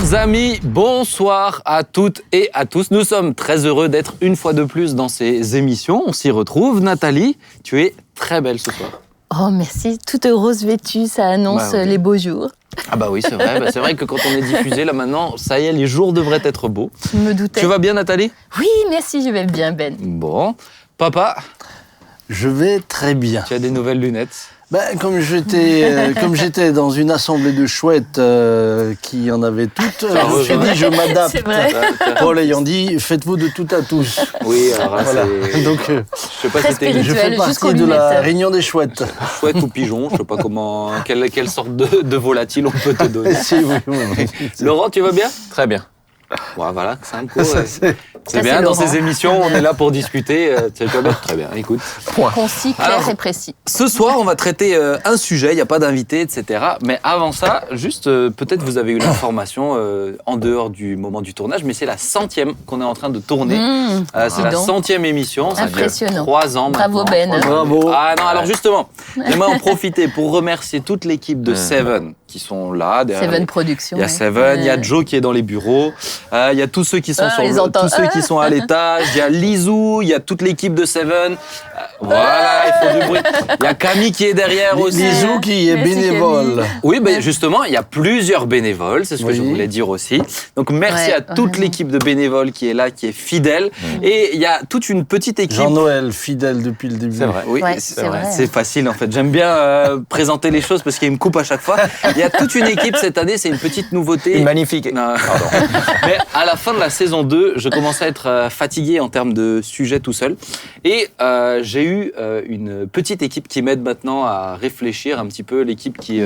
Chers amis, bonsoir à toutes et à tous. Nous sommes très heureux d'être une fois de plus dans ces émissions. On s'y retrouve. Nathalie, tu es très belle ce soir. Oh merci, toute rose vêtue, ça annonce les beaux jours. Ah bah oui, c'est vrai. C'est vrai que quand on est diffusé, là maintenant, ça y est, les jours devraient être beaux. Je me doutais. Tu vas bien, Nathalie? Oui, merci, je vais bien, Ben. Bon. Papa? Je vais très bien. Tu as des nouvelles lunettes? Comme j'étais dans une assemblée de chouettes qui en avait toutes, je me suis dit je m'adapte. C'est vrai. Paul ayant dit faites-vous de tout à tous. Oui, alors là, Voilà. c'est... Donc je sais pas si c'était je fais jusqu'aux partie de la lunettes. réunion des chouettes. chouette ou pigeon, je sais pas comment, quelle sorte de volatile on peut te donner. Si, oui. Laurent, tu vas bien? Très bien. Ouais, voilà, c'est un coup. Ça, C'est Ça, bien, c'est dans Laurent. ces émissions, on est là pour discuter. Tu vas bien? Très bien, écoute. Concis, clair Alors, et précis. Ce soir, on va traiter un sujet, il n'y a pas d'invité, etc. Mais avant ça, juste, peut-être vous avez eu l'information en dehors du moment du tournage, mais c'est la 100e qu'on est en train de tourner. C'est dis la donc. 100e émission. Ça fait Impressionnant. 3 ans Bravo, maintenant. Ben. Bravo. Ah non, alors justement, j'aimerais en profiter pour remercier toute l'équipe de Seven qui sont là. derrière Seven les- Productions. Il y a Seven, il y a Joe qui est dans les bureaux, il y a tous ceux qui sont ils entendent. tous ceux qui sont à l'étage, il y a Lizou, il y a toute l'équipe de Seven. Voilà, il faut du bruit. Il y a Camille qui est derrière aussi. Lizou qui est Merci, bénévole. Oui, ben justement, il y a plusieurs bénévoles, c'est ce que Oui. je voulais dire aussi. Donc merci Ouais, à toute ouais. l'équipe de bénévoles qui est là, qui est fidèle. Et il y a toute une petite équipe. Jean-Noël, fidèle depuis le début. C'est vrai. Oui, Ouais, c'est c'est vrai. C'est facile en fait. J'aime bien présenter les choses parce qu'il me coupe à chaque fois. Il y a toute une équipe cette année, c'est une petite nouveauté. Magnifique. Non, mais à la fin de la saison 2, je commençais à être fatigué en termes de sujet tout seul. Et j'ai eu une petite équipe qui m'aide maintenant à réfléchir un petit peu. L'équipe qui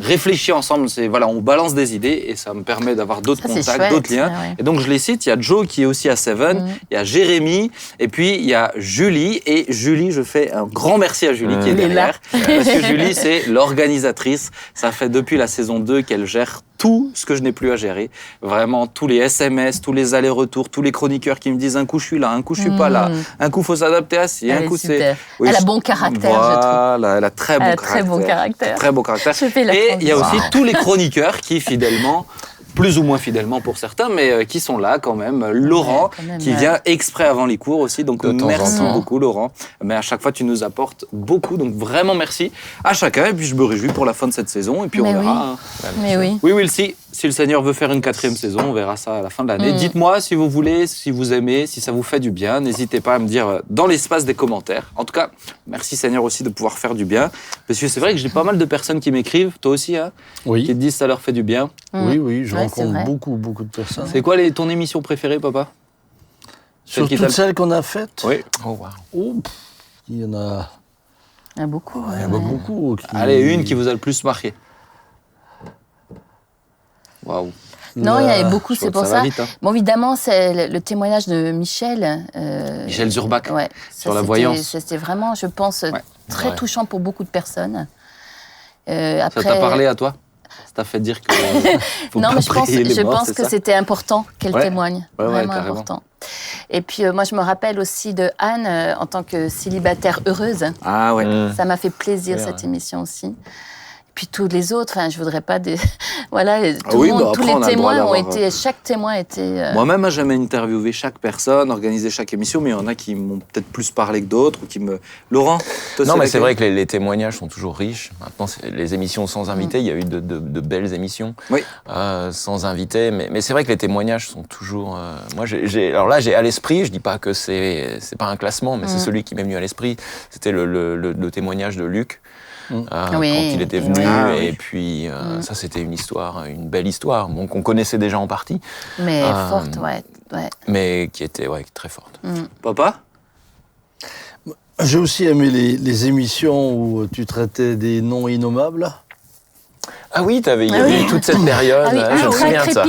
réfléchit ensemble, c'est voilà, on balance des idées et ça me permet d'avoir d'autres Ça, c'est contacts, chouette, d'autres liens. ouais. Et donc je les cite, il y a Joe qui est aussi à Seven, il y a Jérémy, et puis il y a Julie. Et Julie, je fais un grand merci à Julie qui est Elle est là. derrière. Parce que Julie, c'est l'organisatrice. Ça fait depuis la saison 2 qu'elle gère tout ce que je n'ai plus à gérer. Vraiment, tous les SMS, tous les allers-retours, tous les chroniqueurs qui me disent un coup je suis là, un coup je suis pas là, un coup faut s'adapter à ci, un Elle est coup super. c'est... Elle a bon caractère, je trouve. Voilà, elle a très bon Elle a caractère. très bon caractère. Très bon caractère. Je fais la Et il y a aussi transition. tous les chroniqueurs qui, fidèlement, plus ou moins fidèlement pour certains, mais qui sont là quand même. Laurent, Ouais, quand même, qui ouais. vient exprès avant les cours aussi. Donc De temps en merci temps. beaucoup, Laurent. Mais à chaque fois, tu nous apportes beaucoup. Donc vraiment merci à chacun. Et puis je me réjouis pour la fin de cette saison. Et puis Mais on oui. verra. Hein. Mais oui. Oui, Will, si le Seigneur veut faire une 4e saison, on verra ça à la fin de l'année. Dites-moi si vous voulez, si vous aimez, si ça vous fait du bien. N'hésitez pas à me dire dans l'espace des commentaires. En tout cas, merci Seigneur aussi de pouvoir faire du bien. Parce que c'est vrai que j'ai pas mal de personnes qui m'écrivent, toi aussi, hein, qui te Oui, disent ça leur fait du bien. oui, je Ouais, c'est rencontre vrai. beaucoup de personnes. C'est quoi ton émission préférée, papa? Sur qui toutes t'a- celles qu'on a faites, Oui. Oh, wow. oh, il y en a, Il y en a beaucoup. il y en a beaucoup. qui- Allez, une qui vous a le plus marqué. Waouh. Non, il y en avait beaucoup, Je vois c'est que pour ça va ça. vite, hein. Bon, évidemment, c'est le témoignage de Michel. Michel Zurbach, Ouais, sur la c'était- voyance. C'était vraiment, je pense, très Ouais. touchant pour beaucoup de personnes. Ça Après, t'a parlé à toi? Ça t'a fait dire que faut non, pas mais je pense, prier les morts, c'est que ça? c'était important qu'elle Ouais. témoigne. Ouais, ouais, Vraiment carrément. important. Et puis, moi, je me rappelle aussi de Anne, en tant que célibataire heureuse. Ah ouais. Ça m'a fait plaisir, Ouais, cette ouais. émission aussi. Puis tous les autres, enfin, je voudrais pas des... voilà, tout oui, le monde, bah, tous après, on les a le droit témoins ont d'avoir, été... Chaque témoin était... Moi-même, hein, j'aime interviewer chaque personne, organiser chaque émission, mais il y en a qui m'ont peut-être plus parlé que d'autres ou qui me. Laurent, toi, Non, mais c'est laquelle? vrai que les témoignages sont toujours riches. Maintenant, les émissions sans invité, il y a eu de belles émissions Oui. sans invité. Mais c'est vrai que les témoignages sont toujours... moi, alors là, j'ai à l'esprit, je dis pas que c'est pas un classement, mais c'est celui qui m'est venu à l'esprit. C'était le témoignage de Luc. Oui. Quand il était venu, Ah, et oui. puis ça c'était une histoire, une belle histoire, bon, qu'on connaissait déjà en partie, Mais forte, ouais. mais qui était très forte. Papa? J'ai aussi aimé les émissions où tu traitais des noms innommables. Ah oui, il y avait eu toute cette période, Ah oui, je me souviens de ça.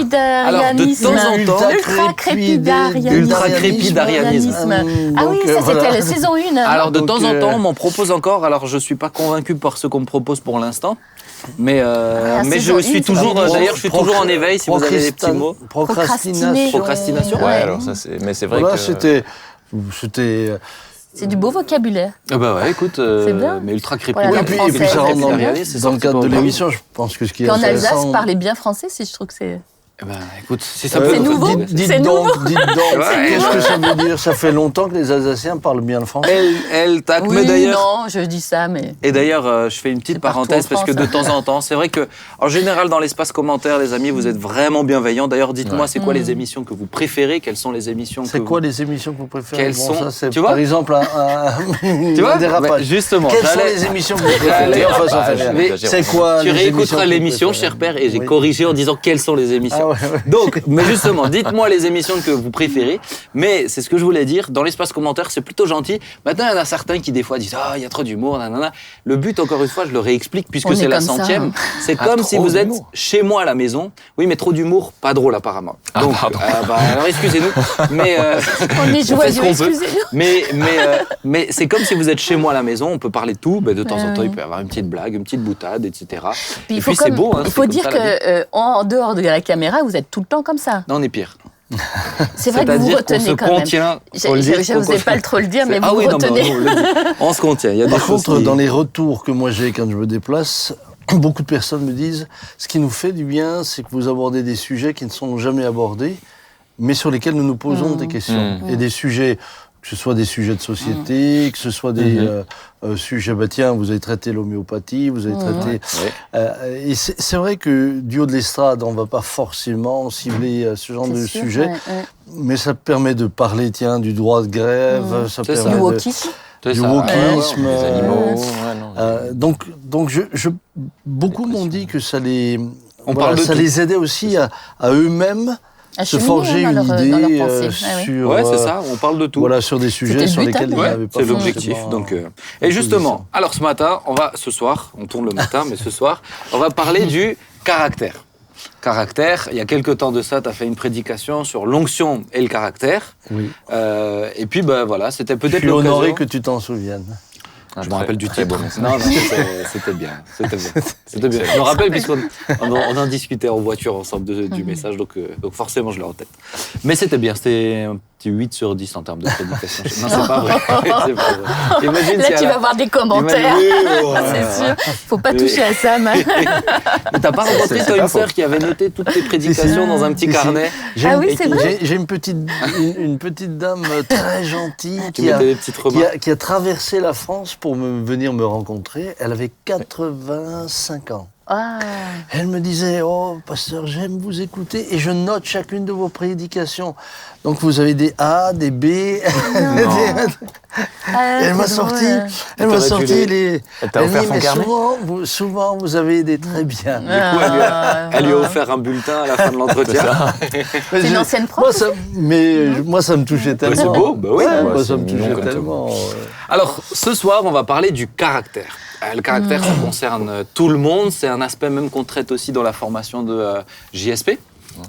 Alors, de temps en temps, ultra-crépidarianisme. Ah oui, ça c'était la saison 1. Alors, de Donc, temps en temps, on m'en propose encore. Alors, je suis pas convaincu par ce qu'on me propose pour l'instant. Mais je saison suis une, toujours, c'est d'ailleurs, je suis toujours en éveil si vous avez des petits mots. Procrastination. Procrastination. Ouais, Ouais. alors ça mais c'est vrai Voilà, que c'était C'est du beau vocabulaire. Ah bah ouais, écoute, C'est bien. mais ultra Voilà, Oui, la crépidarianisme. puis ça rentre française, dans, bien. c'est dans le sorti cadre pas de au- l'émission, je pense que ce qui est Puis en Alsace, intéressant... parler bien français, si je trouve que c'est... Eh ben, écoute, si ça peut C'est vous nouveau. aider. Dites C'est donc, nouveau. qu'est-ce que ça veut dire? Ça fait longtemps que les Alsaciens parlent bien le français. Tac, mais Oui, d'ailleurs. non, je dis ça, mais... Et d'ailleurs, je fais une petite C'est partout parenthèse en parce que de France. temps en temps, c'est vrai que, en général, dans l'espace commentaire, les amis, vous êtes vraiment bienveillants. D'ailleurs, dites-moi, c'est quoi les émissions que vous préférez? Quelles sont les émissions C'est que quoi vous... les émissions que vous préférez? Quelles sont- ça, c'est tu vois par exemple Tu vois un dérapage. Bah, justement, Quelles sont j'allais- les émissions que vous J'allais- préférez? Enfin, ça fait rien. Mais C'est quoi Tu les réécouteras émissions que vous l'émission, préférez? cher père, et j'ai Oui. corrigé en disant quelles sont les émissions. Ah ouais. Donc, mais justement, dites-moi les émissions que vous préférez. Mais c'est ce que je voulais dire. Dans l'espace commentaire, c'est plutôt gentil. Maintenant, il y en a certains qui, des fois, disent il y a trop d'humour, nanana. Le but, encore une fois, je le réexplique, puisque On c'est est la comme ça, 100e. hein. C'est Ah, comme si trop vous êtes d'humour. chez moi à la maison. Oui, mais trop d'humour, pas drôle, apparemment. Ah, Donc, pardon. alors, excusez-nous. Mais, On est fait joyeux, ce qu'on peut. excusez-nous. mais c'est comme si vous êtes chez moi à la maison, on peut parler de tout, de temps en temps oui. il peut y avoir une petite blague, une petite boutade, etc. Puis Et puis c'est beau, hein, il c'est faut comme dire ça, la vie. qu'en dehors de la caméra, vous êtes tout le temps comme ça. Non, on est pire. C'est vrai que vous C'est-à-dire qu'on retenez se quand même. contient. faut le dire, Je n'osais pas trop le dire, mais Ah vous oui, non, retenez. on le dit. On se contient. Il y a des Par choses contre, qui- dans les retours que moi j'ai quand je me déplace, beaucoup de personnes me disent ce qui nous fait du bien, c'est que vous abordez des sujets qui ne sont jamais abordés, mais sur lesquels nous nous posons des questions. Et des sujets, que ce soit des sujets de société, que ce soit des sujets, tiens, vous avez traité l'homéopathie, vous avez traité... Ouais. et c'est vrai que du haut de l'estrade, on ne va pas forcément cibler ce genre de C'est sûr, sujet, ouais. mais ça permet de parler, tiens, du droit de grève, ça C'est ça. permet Du de... wokisme. C'est du ça. wokisme, Les animaux. donc beaucoup m'ont dit que ça les, On parle de ça tout. les aidait aussi à eux-mêmes À se cheminer, forger hein, une dans idée leur pensée. Ouais, ouais. sur, Ouais, c'est ça, on parle de tout. voilà, sur des sujets le sur but, lesquels hein. ils Ouais, n'avaient pas c'est l'objectif. forcément Donc, et justement, position. alors ce matin, ce soir, on tourne le matin, mais ce soir, on va parler du caractère. Caractère, il y a quelques temps de ça, tu as fait une prédication sur l'onction et le caractère. Oui. Et puis, voilà, c'était Je peut-être suis honoré l'occasion. que tu t'en souviennes. Je me rappelle du très titre. beau message. Non, c'était bien. C'était bien. Je me rappelle puisqu'on en discutait en voiture ensemble du message, donc forcément je l'ai en tête. Mais c'était bien, c'était un petit 8 sur 10 en termes de prédication. Non, c'est pas vrai. C'est pas vrai. Imagine Là, si à tu la- vas avoir des commentaires. C'est C'est sûr. Faut pas toucher à Sam. Mais t'as pas rencontré c'est toi pas une faux. sœur qui avait noté toutes tes prédications dans un petit Si, si. carnet Ah oui, c'est vrai. J'ai une petite dame très gentille qui qui a, mettait des petites remarques. qui a traversé la France pour venir me rencontrer. Elle avait 85 ans. Ah. Elle me disait, oh, pasteur, j'aime vous écouter et je note chacune de vos prédications. Donc vous avez des A, des B. Ah, Elle m'a c'est sorti, drôle. elle m'a T'aurais dû sorti les. Elle t'a Elle offert dit, son mais carnet souvent, vous avez des très bien. Du coup, elle lui a offert un bulletin à la fin de l'entretien. Mais C'est une je- ancienne prof Moi, moi, ça me touchait tellement. c'est beau, bah oui. Ouais, Ouais, moi, c'est ça me mignon touchait comme tout. tellement. Alors, ce soir, on va parler du caractère. Le caractère, ça concerne tout le monde. C'est un aspect même qu'on traite aussi dans la formation de JSP.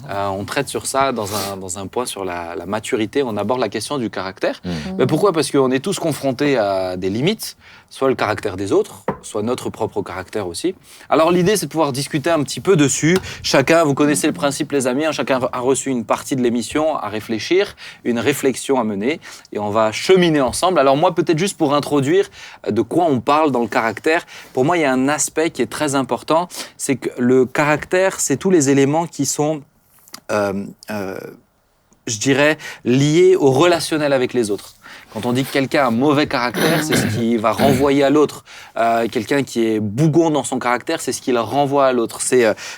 On traite sur ça dans un point sur la maturité. On aborde la question du caractère. Mais pourquoi ? Parce qu'on est tous confrontés à des limites, soit le caractère des autres, soit notre propre caractère aussi. Alors l'idée, c'est de pouvoir discuter un petit peu dessus. Chacun, vous connaissez le principe, les amis, hein, chacun a reçu une partie de l'émission à réfléchir, une réflexion à mener, et on va cheminer ensemble. Alors moi, peut-être juste pour introduire de quoi on parle dans le caractère, pour moi, il y a un aspect qui est très important, c'est que le caractère, c'est tous les éléments qui sont je dirais, lié au relationnel avec les autres. Quand on dit que quelqu'un a un mauvais caractère, c'est ce qui va renvoyer à l'autre. Quelqu'un qui est bougon dans son caractère, c'est ce qu'il renvoie à l'autre.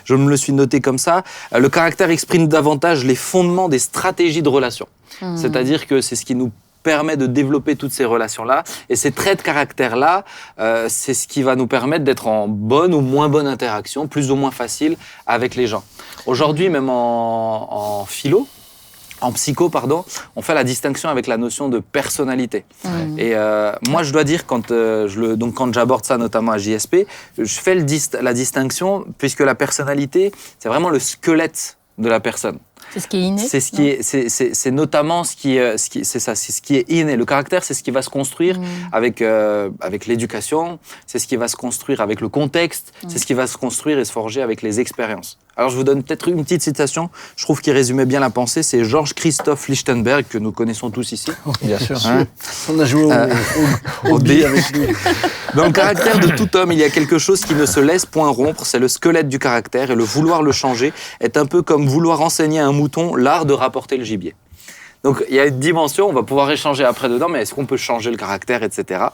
Je me le suis noté comme ça. Le caractère exprime davantage les fondements des stratégies de relation. C'est-à-dire que c'est ce qui nous permet de développer toutes ces relations-là. Et ces traits de caractère-là, c'est ce qui va nous permettre d'être en bonne ou moins bonne interaction, plus ou moins facile avec les gens. Aujourd'hui, même en philo, en psycho, pardon, on fait la distinction avec la notion de personnalité. Et moi, je dois dire, quand j'aborde ça notamment à JSP, je fais la distinction, puisque la personnalité, c'est vraiment le squelette de la personne. C'est ce qui est inné. C'est ce qui est, c'est notamment ce qui est inné. Le caractère, c'est ce qui va se construire avec l'éducation, c'est ce qui va se construire avec le contexte, c'est ce qui va se construire et se forger avec les expériences. Alors, je vous donne peut-être une petite citation, je trouve qu'il résumait bien la pensée. C'est Georges Christophe Lichtenberg, que nous connaissons tous ici. Bien sûr. Hein. On a joué au dé avec lui. Dans le caractère de tout homme, il y a quelque chose qui ne se laisse point rompre, c'est le squelette du caractère, et le vouloir le changer est un peu comme vouloir enseigner à un mouton l'art de rapporter le gibier. Donc, il y a une dimension, on va pouvoir échanger après dedans, mais est-ce qu'on peut changer le caractère, etc.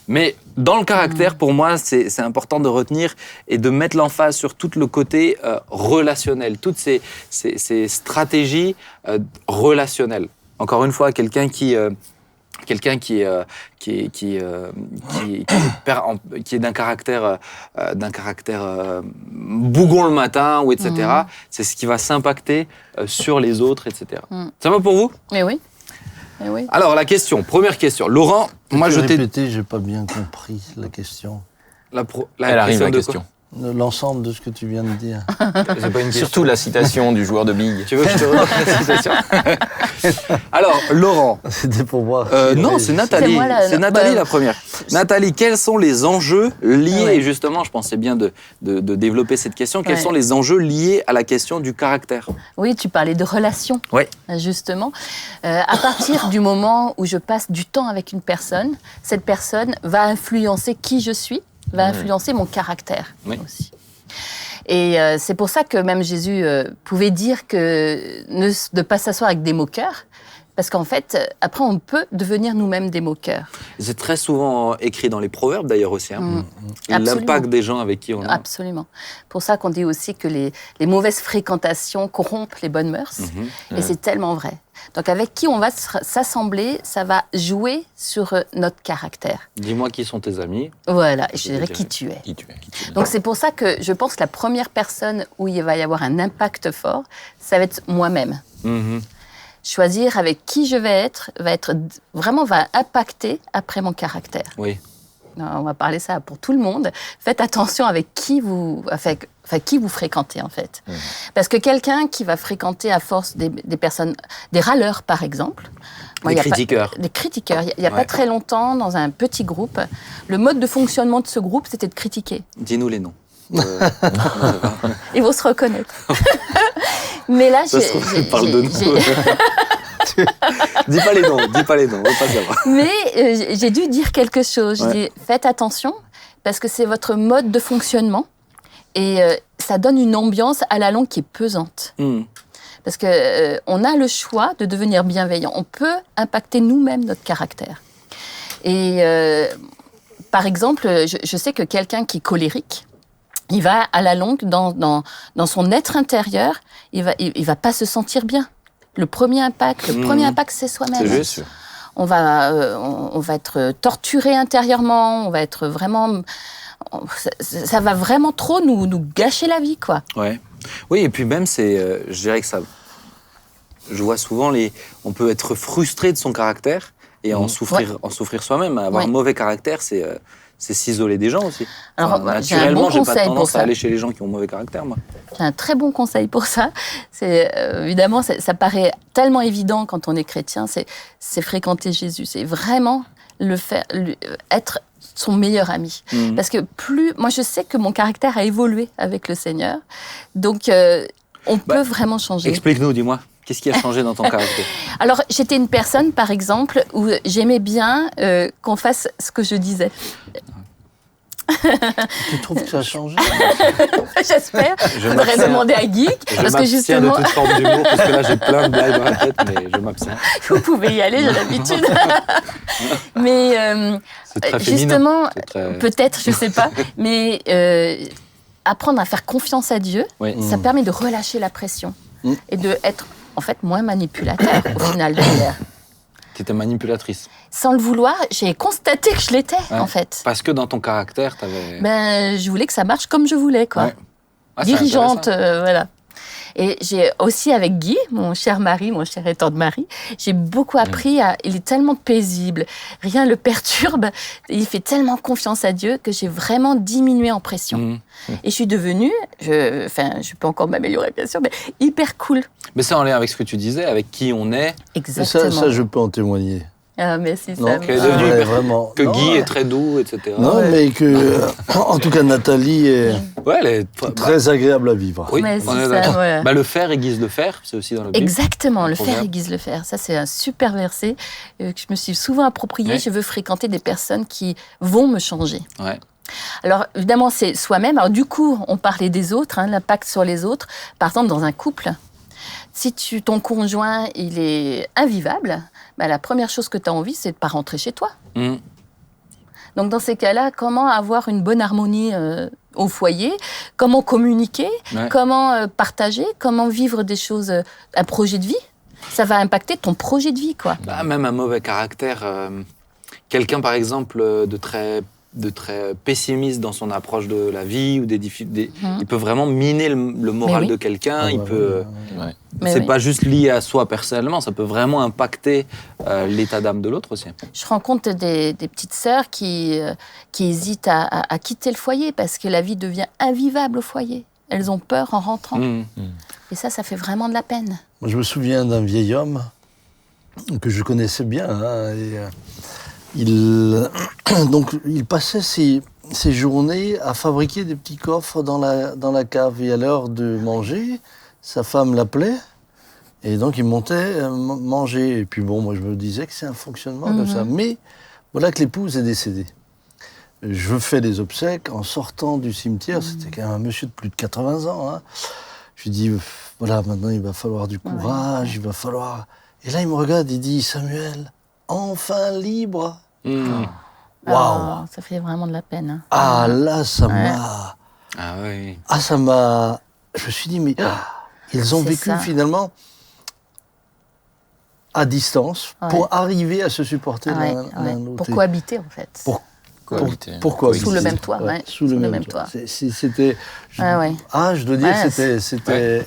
Mais dans le caractère, pour moi, c'est important de retenir et de mettre l'emphase sur tout le côté relationnel, toutes ces stratégies relationnelles. Encore une fois, quelqu'un qui est d'un caractère bougon le matin, ou etc. C'est ce qui va s'impacter sur les autres, etc. Ça va pour vous ? Mais oui. Mais oui. Alors, première question. Laurent, moi je t'ai... répété, j'ai pas bien compris la question. Elle arrive, la question. L'ensemble de ce que tu viens de dire. C'est pas une question. Surtout la citation du joueur de billes. Tu veux que je te redonne la citation ? Alors, Laurent. C'était pour voir. Non, c'est Nathalie. C'est moi, là. C'est Nathalie Bah, la première. Nathalie, quels sont les enjeux liés, et justement, je pensais bien de développer cette question, quels sont les enjeux liés à la question du caractère ? Oui, tu parlais de relations, justement. À partir du moment où je passe du temps avec une personne, cette personne va influencer qui je suis, va influencer mon caractère aussi. Et c'est pour ça que même Jésus pouvait dire que de ne pas s'asseoir avec des moqueurs, parce qu'en fait, après, on peut devenir nous-mêmes des moqueurs. C'est très souvent écrit dans les proverbes, d'ailleurs, aussi. L'impact des gens avec qui on est. Absolument. Pour ça qu'on dit aussi que les mauvaises fréquentations corrompent les bonnes mœurs. Et c'est tellement vrai. Donc, avec qui on va s'assembler, ça va jouer sur notre caractère. Dis-moi qui sont tes amis. Voilà, et je dirais qui tu es. Donc, c'est pour ça que je pense que la première personne où il va y avoir un impact fort, ça va être moi-même. Choisir avec qui je vais être va impacter après mon caractère. Oui. On va parler ça pour tout le monde. Faites attention avec qui vous fréquentez, en fait. Parce que quelqu'un qui va fréquenter à force des personnes, des râleurs, par exemple. Des critiqueurs. Des critiqueurs. Il n'y a pas très longtemps, dans un petit groupe, le mode de fonctionnement de ce groupe, c'était de critiquer. Dis-nous les noms. Ils vont se reconnaître. Mais là, parle de nous. Dis pas les noms, on va pas savoir. Mais j'ai dû dire quelque chose. Je dis, faites attention, parce que c'est votre mode de fonctionnement, et ça donne une ambiance à la longue qui est pesante. Parce que on a le choix de devenir bienveillant. On peut impacter nous-mêmes notre caractère. Et par exemple, je sais que quelqu'un qui est colérique, il va à la longue, dans son être intérieur, il va pas se sentir bien. Le premier impact, c'est soi-même. C'est juste. On va être torturé intérieurement, on va être vraiment... Ça va vraiment trop nous gâcher la vie, quoi. Ouais. Oui, et puis même, je dirais que ça... Je vois souvent, on peut être frustré de son caractère et en souffrir soi-même. Avoir un mauvais caractère, c'est s'isoler des gens aussi. Alors, naturellement, j'ai pas tendance à aller chez les gens qui ont mauvais caractère, moi. J'ai un très bon conseil pour ça. C'est évidemment, ça paraît tellement évident quand on est chrétien, c'est fréquenter Jésus. C'est vraiment être son meilleur ami. Parce que moi, je sais que mon caractère a évolué avec le Seigneur. Donc, on peut vraiment changer. Explique-nous, dis-moi. Qu'est-ce qui a changé dans ton caractère ? Alors, j'étais une personne, par exemple, où j'aimais bien qu'on fasse ce que je disais. Tu trouves que ça a changé ? J'espère. Je voudrais demander à Guy. Parce que justement... de toute forme d'humour, parce que là, j'ai plein de blagues dans la tête, mais je m'abstiens. Vous pouvez y aller, j'ai l'habitude. Mais justement, peut-être, je ne sais pas, mais apprendre à faire confiance à Dieu, ça permet de relâcher la pression et d'être, en fait, moins manipulateur, au final, derrière. Tu étais manipulatrice. Sans le vouloir, j'ai constaté que je l'étais, en fait. Parce que dans ton caractère, tu avais... Je voulais que ça marche comme je voulais, quoi. Dirigeante, voilà. Et j'ai aussi, avec Guy, mon cher mari, mon cher et tendre mari, j'ai beaucoup appris il est tellement paisible, rien ne le perturbe, il fait tellement confiance à Dieu que j'ai vraiment diminué en pression. Et je suis devenue, je peux encore m'améliorer bien sûr, mais hyper cool. Mais c'est en lien avec ce que tu disais, avec qui on est. Exactement. Ça, je peux en témoigner. Ah, mais si, Non, ça Qui est devenu- vraiment. Que Non, Guy ouais. est très doux, etc. Non, mais que, en tout cas, Nathalie est Ouais, elle est très agréable à vivre. Oui, Mais on c'est est ça, d'accord. ouais. Bah, le fer aiguise le fer, c'est aussi dans le Bible. Exactement, le fer proverbe. aiguise le fer. Ça, c'est un super verset que je me suis souvent approprié. Ouais. Je veux fréquenter des personnes qui vont me changer. Ouais. Alors, évidemment, c'est soi-même. Alors, du coup, on parlait des autres, l'impact sur les autres. Par exemple, dans un couple, si ton conjoint, il est invivable, bah, la première chose que tu as envie, c'est de ne pas rentrer chez toi. Mmh. Donc, dans ces cas-là, comment avoir une bonne harmonie au foyer? Comment communiquer? Ouais. Comment partager? Comment vivre des choses, un projet de vie? Ça va impacter ton projet de vie, quoi. Bah, même un mauvais caractère. Quelqu'un, par exemple, de très pessimiste dans son approche de la vie, ou il peut vraiment miner le moral oui. de quelqu'un. Ah, Il bah, peut. Ouais. Mais C'est oui. pas juste lié à soi personnellement, ça peut vraiment impacter l'état d'âme de l'autre aussi. Je rencontre des petites sœurs qui hésitent à quitter le foyer parce que la vie devient invivable au foyer. Elles ont peur en rentrant. Mmh. Et ça fait vraiment de la peine. Moi, je me souviens d'un vieil homme que je connaissais bien. Donc, il passait ses journées à fabriquer des petits coffres dans la cave. Et à l'heure de manger, sa femme l'appelait. Et donc, il montait manger. Et puis bon, moi, je me disais que c'est un fonctionnement comme ça. Mais voilà que l'épouse est décédée. Je fais les obsèques. En sortant du cimetière, c'était quand même un monsieur de plus de 80 ans. Je lui dis, voilà, maintenant, il va falloir du courage, il va falloir... Et là, il me regarde, il dit, Samuel, enfin libre. Mmh. Waouh. Ça fait vraiment de la peine. Ah, là, ça m'a... Ah oui. Ah, ça m'a... Je me suis dit, mais ils ont C'est vécu ça. finalement à distance pour arriver à se supporter l'un l'autre. Pour cohabiter, en fait. Pourquoi Sous le même toit, ouais. Sous le même toit. C'était... je dois dire, c'était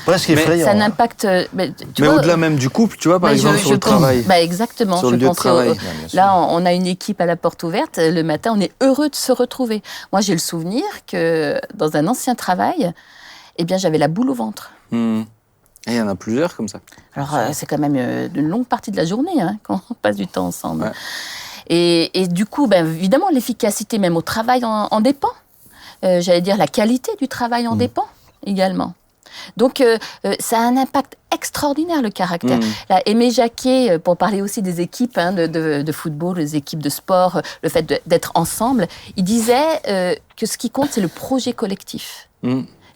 presque effrayant. Ça n'impacte... Mais au-delà même du couple, tu vois, par exemple, sur le travail. Exactement. Sur le lieu de travail. Là, on a une équipe à la porte ouverte. Le matin, on est heureux de se retrouver. Moi, j'ai le souvenir que dans un ancien travail, eh bien, j'avais la boule au ventre. Mmh. Et il y en a plusieurs comme ça. Alors, c'est quand même une longue partie de la journée quand on passe du temps ensemble. Ouais. Et du coup, évidemment, l'efficacité même au travail en dépend. J'allais dire la qualité du travail en dépend également. Donc, ça a un impact extraordinaire, le caractère. Là, Aimé Jacquet, pour parler aussi des équipes de football, les équipes de sport, le fait d'être ensemble, il disait que ce qui compte, c'est le projet collectif.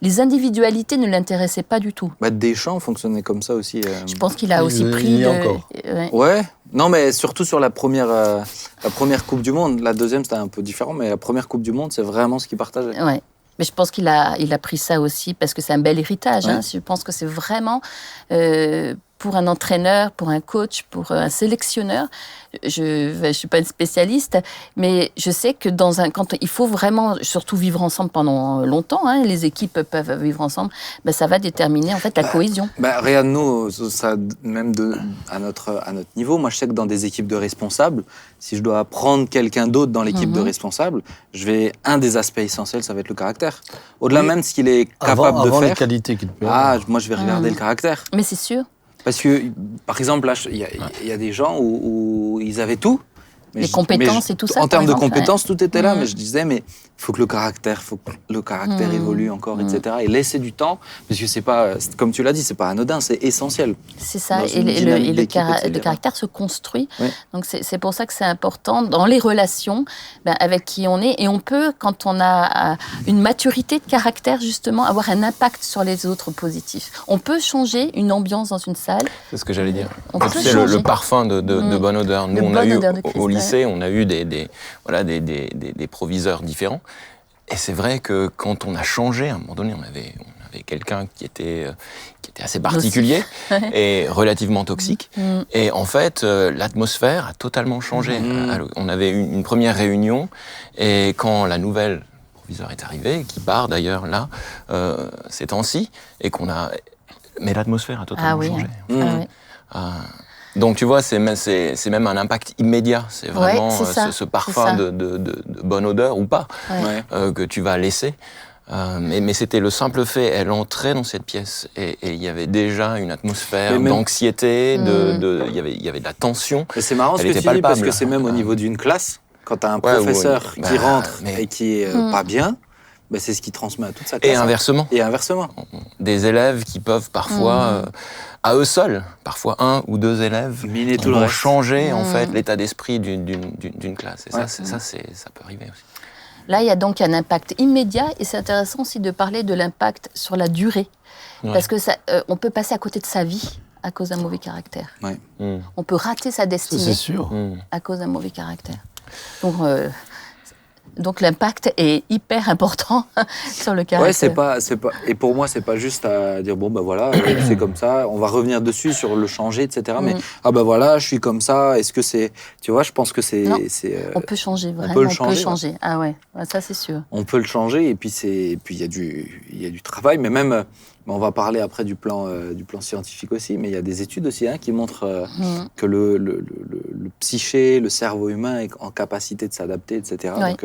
Les individualités ne l'intéressaient pas du tout. Deschamps fonctionnait comme ça aussi. Je pense qu'il a aussi pris... Ouais. Non, mais surtout sur la première Coupe du Monde. La deuxième, c'était un peu différent, mais la première Coupe du Monde, c'est vraiment ce qu'il partageait. Ouais. Mais je pense qu'il a pris ça aussi parce que c'est un bel héritage. Ouais. Je pense que c'est vraiment pour un entraîneur, pour un coach, pour un sélectionneur. Je suis pas une spécialiste, mais je sais que quand il faut vraiment surtout vivre ensemble pendant longtemps, les équipes peuvent vivre ensemble, ça va déterminer en fait la cohésion. Regarde-nous, ça, même à notre niveau. Moi, je sais que dans des équipes de responsables, si je dois prendre quelqu'un d'autre dans l'équipe de responsables, un des aspects essentiels, ça va être le caractère. Au-delà même de ce qu'il est capable de avant faire. les qualités qu'il peut avoir. Moi, je vais regarder le caractère. Mais c'est sûr. Parce que, par exemple, là, il y a des gens où ils avaient tout. Les compétences et tout ça. En termes de par exemple, compétences, tout était là, mais je disais, mais il faut que le caractère évolue encore, etc. Et laisser du temps, parce que c'est pas, comme tu l'as dit, c'est pas anodin, c'est essentiel. C'est ça, Dans et une dynamique d'équipe, etc. le caractère se construit. Oui. Donc c'est pour ça que c'est important dans les relations avec qui on est. Et on peut, quand on a une maturité de caractère, justement, avoir un impact sur les autres positif. On peut changer une ambiance dans une salle. C'est ce que j'allais dire. On peut Tu sais, le parfum de bonne odeur. Nous, on a eu au lycée, on a eu des proviseurs différents. Et c'est vrai que quand on a changé, à un moment donné, on avait quelqu'un qui était assez particulier et relativement toxique. Et en fait, l'atmosphère a totalement changé. On avait une première réunion et quand la nouvelle proviseur est arrivée, qui part d'ailleurs là, ces temps-ci, et mais l'atmosphère a totalement changé. Donc tu vois, c'est même un impact immédiat. C'est vraiment ce parfum de bonne odeur ou pas que tu vas laisser. Mais c'était le simple fait, elle entrait dans cette pièce et il y avait déjà une atmosphère d'anxiété, il y avait de la tension. Mais c'est marrant ce que tu dis, parce que c'est même au niveau d'une classe, quand tu as un professeur qui rentre et qui est pas bien, c'est ce qui transmet à toute sa classe. Et inversement. Des élèves qui peuvent parfois, à eux seuls, parfois 1 ou 2 élèves, qui vont changer en fait l'état d'esprit d'une classe. Et ça peut arriver aussi. Là, il y a donc un impact immédiat et c'est intéressant aussi de parler de l'impact sur la durée. Parce que on peut passer à côté de sa vie à cause d'un mauvais caractère. On peut rater sa destinée à cause d'un mauvais caractère. Donc l'impact est hyper important sur le caractère. Et pour moi, c'est pas juste à dire c'est comme ça, on va revenir dessus sur le changer, etc. Mais je suis comme ça. Est-ce que c'est, tu vois, je pense que c'est. On peut changer vraiment. On peut le changer. Ah ouais, ça c'est sûr. On peut le changer et puis il y a du travail, mais même. On va parler après du plan scientifique aussi, mais il y a des études aussi qui montrent que le psyché, le cerveau humain est en capacité de s'adapter, etc. Ouais. Donc,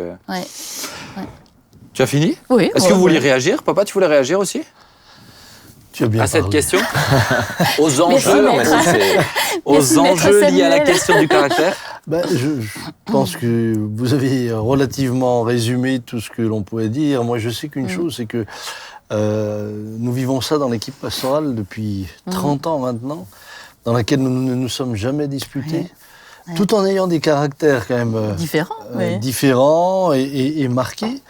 Tu as fini ? Oui. Est-ce que vous vouliez réagir ? Papa, tu voulais réagir aussi ? Tu as bien cette parlé. question ? Aux enjeux liés à la question du caractère ? Je pense que vous avez relativement résumé tout ce que l'on pouvait dire. Moi, je sais qu'une chose, c'est que nous vivons ça dans l'équipe pastorale depuis 30 ans maintenant, dans laquelle nous ne nous sommes jamais disputés, tout en ayant des caractères quand même différents et marqués.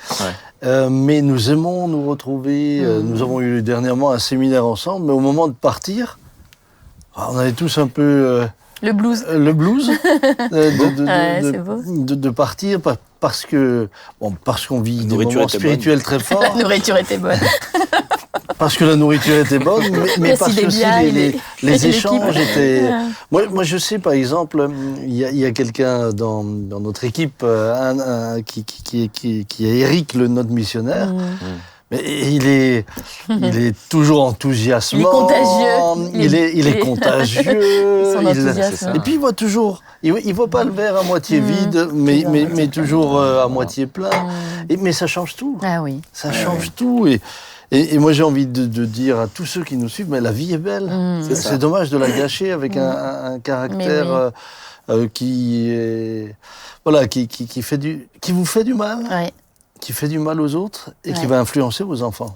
Mais nous aimons nous retrouver. Nous avons eu dernièrement un séminaire ensemble, mais au moment de partir, on avait tous un peu... le blues. De partir parce qu'on vit des moments spirituels très forts. La nourriture était bonne. Parce que la nourriture était bonne, mais parce que aussi les échanges étaient... Moi, je sais, par exemple, il y a quelqu'un dans notre équipe qui est Eric, notre missionnaire. Mais il est toujours enthousiasmant. Il est contagieux. Il est contagieux. Son enthousiasme. Et puis il voit toujours. Il voit pas le verre à moitié vide, mais toujours à moitié plein. Mais ça change tout. Ah oui. Ça change tout. Et moi j'ai envie de dire à tous ceux qui nous suivent, mais la vie est belle. C'est dommage de la gâcher avec un caractère qui vous fait du mal. Ouais. Qui fait du mal aux autres et qui va influencer vos enfants.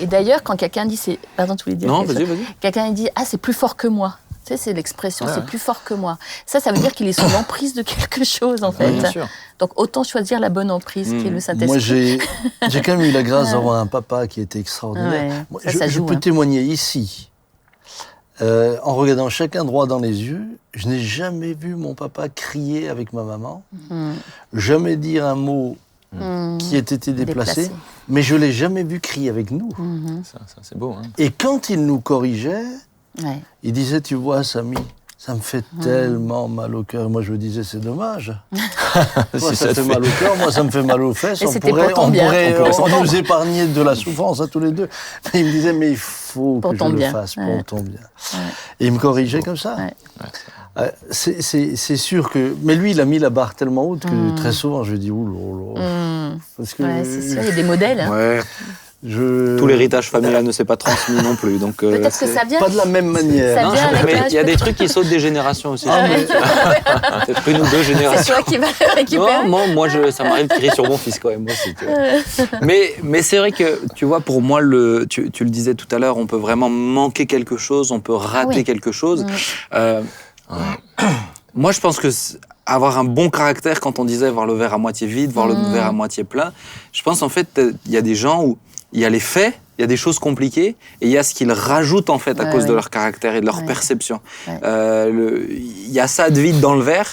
Et d'ailleurs, quand quelqu'un dit... Pardon, tu voulais dire quelque chose ? Quelqu'un dit « Ah, c'est plus fort que moi ». Tu sais, c'est l'expression « c'est plus fort que moi ». Ça veut dire qu'il est sous l'emprise de quelque chose, en fait. Bien sûr. Donc, autant choisir la bonne emprise qui est le Saint-Esprit. Moi, j'ai quand même eu la grâce d'avoir un papa qui était extraordinaire. Moi, je peux témoigner ici, en regardant chacun droit dans les yeux, je n'ai jamais vu mon papa crier avec ma maman, jamais dire un mot qui ait été déplacé, mais je ne l'ai jamais vu crier avec nous. Ça, c'est beau. Et quand il nous corrigeait, il disait, tu vois, Samy, ça me fait tellement mal au cœur. Moi, je me disais, c'est dommage. Toi, ça te fait mal au cœur, moi, ça me fait mal aux fesses. On pourrait nous épargner de la souffrance à tous les deux. Mais il me disait, mais il faut que je le fasse pour ton bien. Et il me corrigeait comme ça. C'est sûr que... Mais lui, il a mis la barre tellement haute que très souvent, je lui dis, ouh là là. Parce que c'est sûr, il y a des modèles. Tout l'héritage familial ne s'est pas transmis non plus. Donc, peut-être que ça vient... Pas de la même manière. Mais il y a des trucs qui sautent des générations aussi. Peut-être une ou 2 générations. C'est toi qui vas le récupérer. Non, moi ça m'arrive de crier sur mon fils quand même. Mais c'est vrai que, tu vois, pour moi, tu le disais tout à l'heure, on peut vraiment manquer quelque chose, on peut rater quelque chose. Moi, je pense que avoir un bon caractère, quand on disait voir le verre à moitié vide, voir le verre à moitié plein, je pense en fait, il y a des gens où il y a les faits, il y a des choses compliquées, et il y a ce qu'ils rajoutent en fait à cause de leur caractère et de leur perception. Il y a ça de vide dans le verre,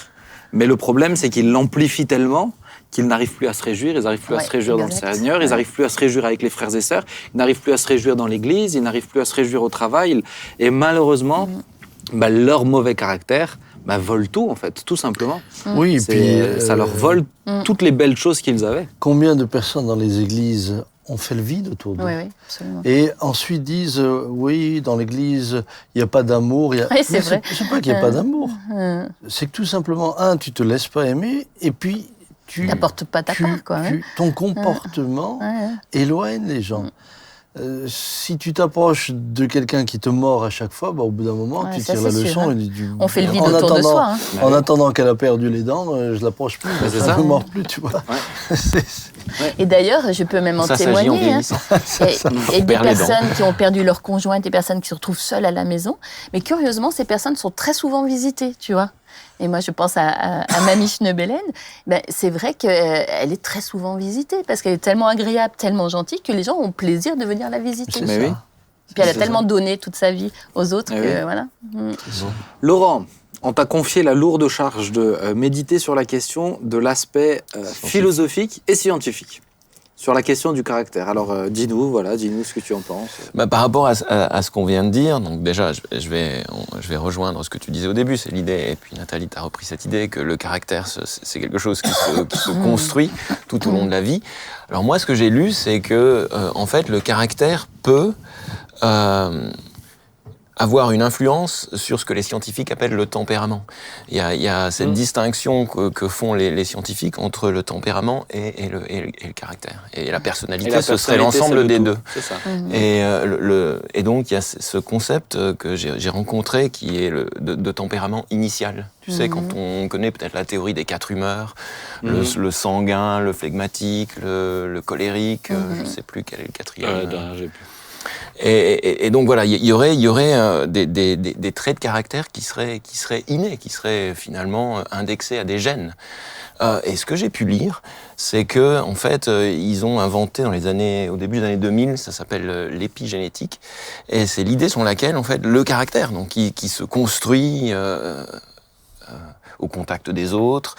mais le problème c'est qu'ils l'amplifient tellement qu'ils n'arrivent plus à se réjouir, ils n'arrivent plus à se réjouir dans le Seigneur, ils n'arrivent plus à se réjouir avec les frères et sœurs, ils n'arrivent plus à se réjouir dans l'église, ils n'arrivent plus à se réjouir au travail, et malheureusement, leur mauvais caractère vole tout, en fait, tout simplement. Oui, et puis... ça leur vole toutes les belles choses qu'ils avaient. Combien de personnes dans les églises ont fait le vide autour d'eux. Oui, absolument. Et ensuite disent, oui, dans l'église, il n'y a pas d'amour. Oui, c'est vrai. C'est pas qu'il n'y a pas d'amour. C'est que tout simplement, tu te laisses pas aimer, et puis n'apportes pas ta part, quoi. Ton comportement éloigne les gens. Si tu t'approches de quelqu'un qui te mord à chaque fois, au bout d'un moment, tu tires la leçon. On fait le vide autour de soi. En attendant qu'elle a perdu les dents, je l'approche plus. Ça ne mord plus, tu vois. Et d'ailleurs, je peux même en témoigner. Et des personnes qui ont perdu leur conjoint, des personnes qui se retrouvent seules à la maison. Mais curieusement, ces personnes sont très souvent visitées, tu vois. Et moi, je pense à Mamie Schneebelen. C'est vrai qu'elle est très souvent visitée parce qu'elle est tellement agréable, tellement gentille que les gens ont plaisir de venir la visiter. Mais oui. Et puis elle a tellement donné toute sa vie aux autres que voilà. Laurent, on t'a confié la lourde charge de méditer sur la question de l'aspect philosophique et scientifique. Sur la question du caractère. Alors, dis-nous ce que tu en penses. Par rapport à ce qu'on vient de dire, donc déjà, je vais rejoindre ce que tu disais au début, c'est l'idée, et puis Nathalie, tu as repris cette idée, que le caractère, c'est quelque chose qui se construit tout au long de la vie. Alors moi, ce que j'ai lu, c'est que, en fait, le caractère peut avoir une influence sur ce que les scientifiques appellent le tempérament. Il y a cette distinction que font les scientifiques entre le tempérament et le caractère. Et la personnalité, ce serait l'ensemble des deux. C'est ça. Et donc, il y a ce concept que j'ai rencontré qui est de tempérament initial. Tu sais, quand on connaît peut-être la théorie des 4 humeurs, le sanguin, le flegmatique, le colérique, je ne sais plus quel est le 4e. J'ai plus. Et donc voilà, il y aurait des traits de caractère qui seraient innés, qui seraient finalement indexés à des gènes. Et ce que j'ai pu lire, c'est que en fait, ils ont inventé au début des années 2000, ça s'appelle l'épigénétique, et c'est l'idée selon laquelle en fait le caractère, donc qui se construit au contact des autres,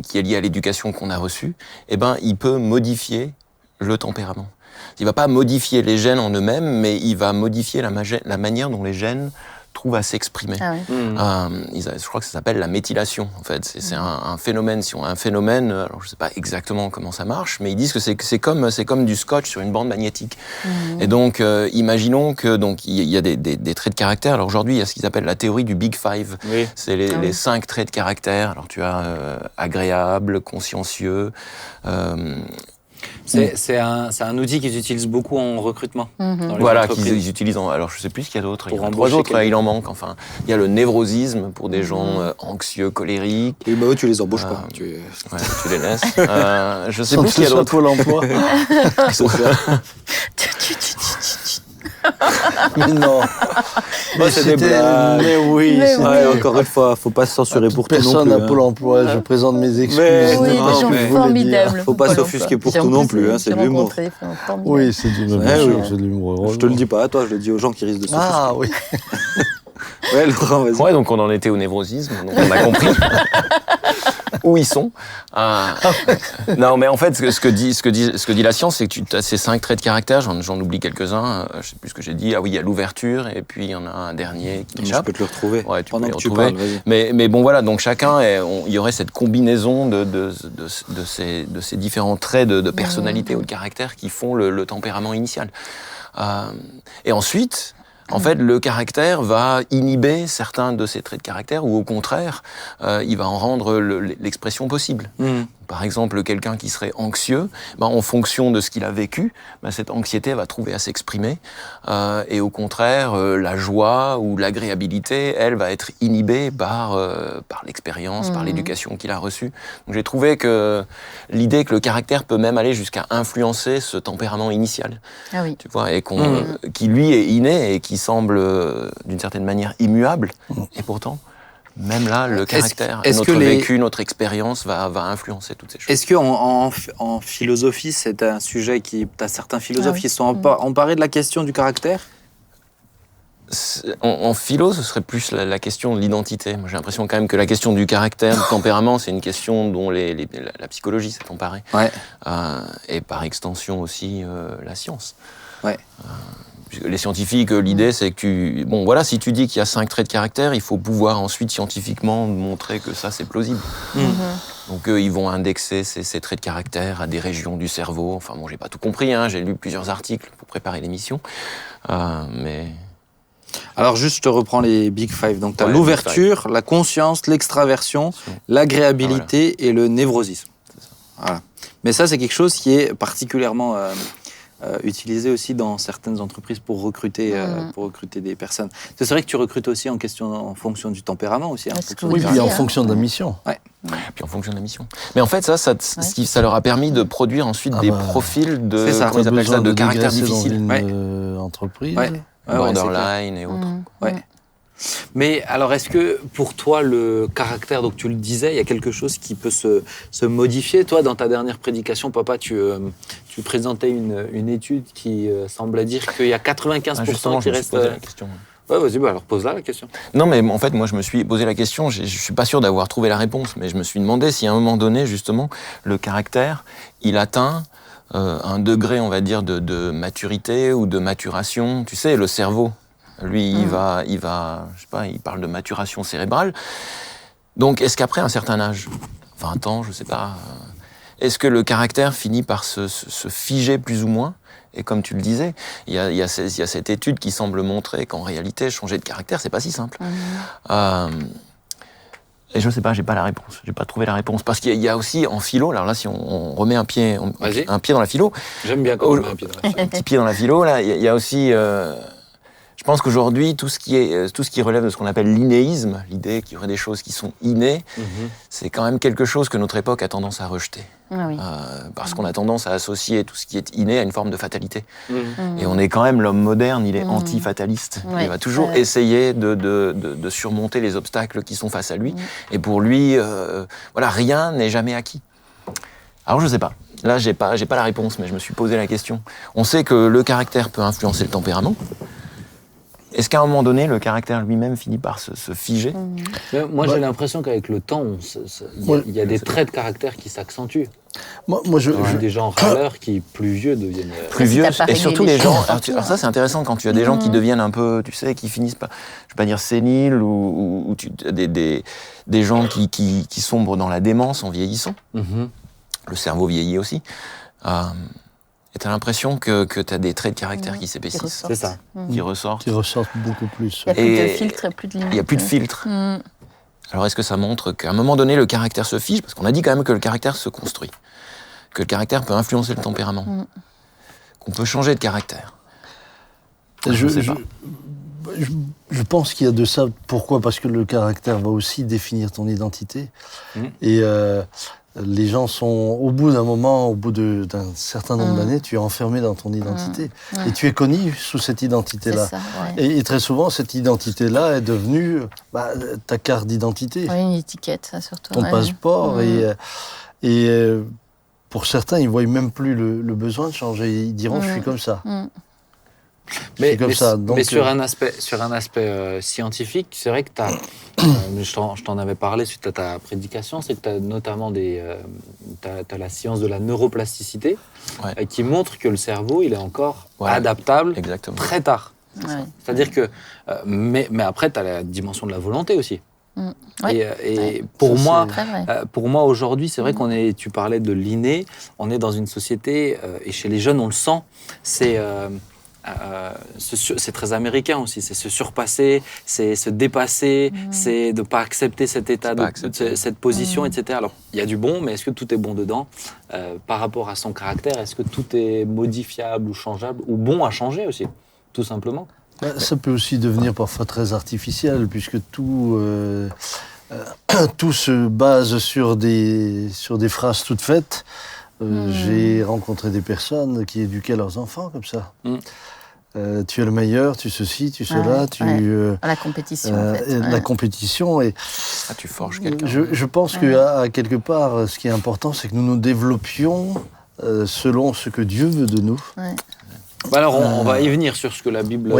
qui est lié à l'éducation qu'on a reçue, il peut modifier le tempérament. Il ne va pas modifier les gènes en eux-mêmes, mais il va modifier la manière dont les gènes trouvent à s'exprimer. Je crois que ça s'appelle la méthylation, en fait. C'est un phénomène. Si on a un phénomène, alors je ne sais pas exactement comment ça marche, mais ils disent que c'est comme du scotch sur une bande magnétique. Et donc, imaginons que il y a des traits de caractère. Alors aujourd'hui, il y a ce qu'ils appellent la théorie du Big Five. Oui. C'est les 5 traits de caractère. Alors tu as agréable, consciencieux. C'est un outil qu'ils utilisent beaucoup en recrutement. Voilà, qu'ils utilisent alors je sais plus ce qu'il y a d'autres. Il y en a 3 autres, il en manque. Enfin, il y a le névrosisme pour des gens anxieux, colériques. Et eux, tu les embauches pas. Tu les laisses. Je sais plus ce qu'il y a d'autres. Pôle emploi. Mais non. C'est des blagues. Mais oui. Encore une fois, faut pas se censurer pour tout non plus. Personne à Pôle emploi, je présente mes excuses. Oui, des gens formidables. Faut pas s'offusquer pour tout non plus, c'est de l'humour. Oui, c'est de l'humour. Je te le dis pas à toi, je le dis aux gens qui risquent de s'offusquer. Ah oui. Ouais, Laurent, vas-y. Ouais, donc on en était au névrosisme, donc on a compris où ils sont. Non, mais en fait, ce que dit la science, c'est que tu as ces 5 traits de caractère, j'en oublie quelques-uns, je sais plus ce que j'ai dit. Ah oui, il y a l'ouverture, et puis il y en a un dernier qui m'échappe. Je peux te le retrouver. Ouais, tu pendant peux que le tu retrouver. parles, vas-y. Mais bon, voilà, donc chacun, il y aurait cette combinaison de ces différents traits de personnalité ou de caractère qui font le tempérament initial. Et ensuite, en fait, le caractère va inhiber certains de ces traits de caractère, ou au contraire, il va en rendre l'expression possible. Par exemple, quelqu'un qui serait anxieux, en fonction de ce qu'il a vécu, cette anxiété va trouver à s'exprimer. Et au contraire, la joie ou l'agréabilité, elle, va être inhibée par l'expérience, par l'éducation qu'il a reçue. Donc j'ai trouvé que l'idée que le caractère peut même aller jusqu'à influencer ce tempérament initial. Ah oui. Tu vois, et qui lui est inné et qui semble d'une certaine manière immuable. Et pourtant, même là, le caractère, notre vécu, notre expérience va influencer toutes ces choses. Est-ce qu'en philosophie, c'est un sujet qui... Tu as certains philosophes qui sont emparés de la question du caractère ? En philo, ce serait plus la question de l'identité. Moi, j'ai l'impression quand même que la question du caractère, du tempérament, c'est une question dont la psychologie s'est emparée. Ouais. Et par extension aussi la science. Ouais. Les scientifiques, l'idée, c'est que si tu dis qu'il y a 5 traits de caractère, il faut pouvoir ensuite scientifiquement montrer que ça, c'est plausible. Donc, ils vont indexer ces traits de caractère à des régions du cerveau. Enfin, j'ai pas tout compris, j'ai lu plusieurs articles pour préparer l'émission. Mais... Alors, juste, je te reprends les Big Five. Donc, tu as l'ouverture, la conscience, l'extraversion, l'agréabilité et le névrosisme. Voilà. Mais ça, c'est quelque chose qui est particulièrement utilisé aussi dans certaines entreprises pour recruter des personnes. C'est vrai que tu recrutes aussi en fonction du tempérament aussi. Oui, puis en fonction de la mission. Ouais. Puis en fonction de la mission. Mais en fait, ça leur a permis de produire ensuite des profils de, comment ils appellent ça, de caractère difficile. Dans une entreprise. Borderline et autres. Ouais. Mais alors, est-ce que pour toi, le caractère, donc tu le disais, il y a quelque chose qui peut se modifier? Toi, dans ta dernière prédication, papa, tu présentais une étude qui semblait dire qu'il y a 95% qui restent... la question. Ouais, vas-y, alors pose-la la question. Non, mais en fait, moi, je me suis posé la question, je suis pas sûr d'avoir trouvé la réponse, mais je me suis demandé si à un moment donné, justement, le caractère, il atteint un degré, on va dire, de maturité ou de maturation. Tu sais, le cerveau... Lui, il va, je sais pas, il parle de maturation cérébrale. Donc, est-ce qu'après un certain âge, 20 ans, je sais pas, est-ce que le caractère finit par se figer plus ou moins? Et comme tu le disais, il y a cette étude qui semble montrer qu'en réalité, changer de caractère, c'est pas si simple. Et je sais pas, j'ai pas la réponse. J'ai pas trouvé la réponse. Parce qu'il y a aussi en philo, alors là, si on remet un pied dans la philo. J'aime bien quand on met un pied dans la philo. Un petit pied dans la philo, là, il y a aussi... Je pense qu'aujourd'hui, tout ce qui relève de ce qu'on appelle l'innéisme, l'idée qu'il y aurait des choses qui sont innées, c'est quand même quelque chose que notre époque a tendance à rejeter. Ah oui. Parce qu'on a tendance à associer tout ce qui est inné à une forme de fatalité. Et on est quand même, l'homme moderne, il est anti-fataliste. Ouais. Il va toujours essayer de surmonter les obstacles qui sont face à lui. Et pour lui, rien n'est jamais acquis. Alors je sais pas. Là, j'ai pas la réponse, mais je me suis posé la question. On sait que le caractère peut influencer le tempérament. Est-ce qu'à un moment donné, le caractère lui-même finit par se figer? Moi, j'ai l'impression qu'avec le temps, il y a des traits de caractère qui s'accentuent. Des gens râleurs qui, plus vieux, deviennent... Plus vieux, et surtout les gens... Alors ça, c'est intéressant quand tu as des gens qui deviennent un peu, tu sais, qui finissent pas, je vais pas dire séniles, ou des gens qui sombrent dans la démence en vieillissant. Le cerveau vieillit aussi. Et t'as l'impression que t'as des traits de caractère qui s'épaississent. C'est ça. Qui ressortent. Qui ressortent beaucoup plus. Il n'y a plus de filtre, plus de limite. Il n'y a plus de filtre. Alors est-ce que ça montre qu'à un moment donné, le caractère se fige? Parce qu'on a dit quand même que le caractère se construit. Que le caractère peut influencer le tempérament. Qu'on peut changer de caractère. Je pense qu'il y a de ça. Pourquoi? Parce que le caractère va aussi définir ton identité. Et... les gens sont, au bout d'un moment, au bout d'un certain nombre d'années, tu es enfermé dans ton identité. Et tu es connu sous cette identité-là. C'est ça, et très souvent, cette identité-là est devenue ta carte d'identité. Oui, une étiquette, ça surtout. Ton passeport. Et pour certains, ils ne voient même plus le besoin de changer. Ils diront, je suis comme ça. Mais sur un aspect scientifique, c'est vrai que je t'en avais parlé suite à ta prédication, c'est que tu as notamment t'as la science de la neuroplasticité qui montre que le cerveau, il est encore adaptable très tard. C'est-à-dire que... mais après, tu as la dimension de la volonté aussi. Et pour moi aujourd'hui, c'est vrai tu parlais de l'inné, on est dans une société, et chez les jeunes, on le sent, c'est très américain aussi, c'est se surpasser, c'est se dépasser, c'est de ne pas accepter cet état, cette position, etc. Alors, il y a du bon, mais est-ce que tout est bon dedans? Par rapport à son caractère, est-ce que tout est modifiable ou changeable, ou bon à changer aussi, tout simplement? Ça peut aussi devenir parfois très artificiel, puisque tout se base sur des phrases toutes faites. J'ai rencontré des personnes qui éduquaient leurs enfants comme ça. Tu es le meilleur, tu ceci, tu cela, la compétition, en fait. La compétition. Et tu forges quelqu'un. Je pense qu'à quelque part, ce qui est important, c'est que nous nous développions selon ce que Dieu veut de nous. Alors, on va y venir sur ce que la Bible,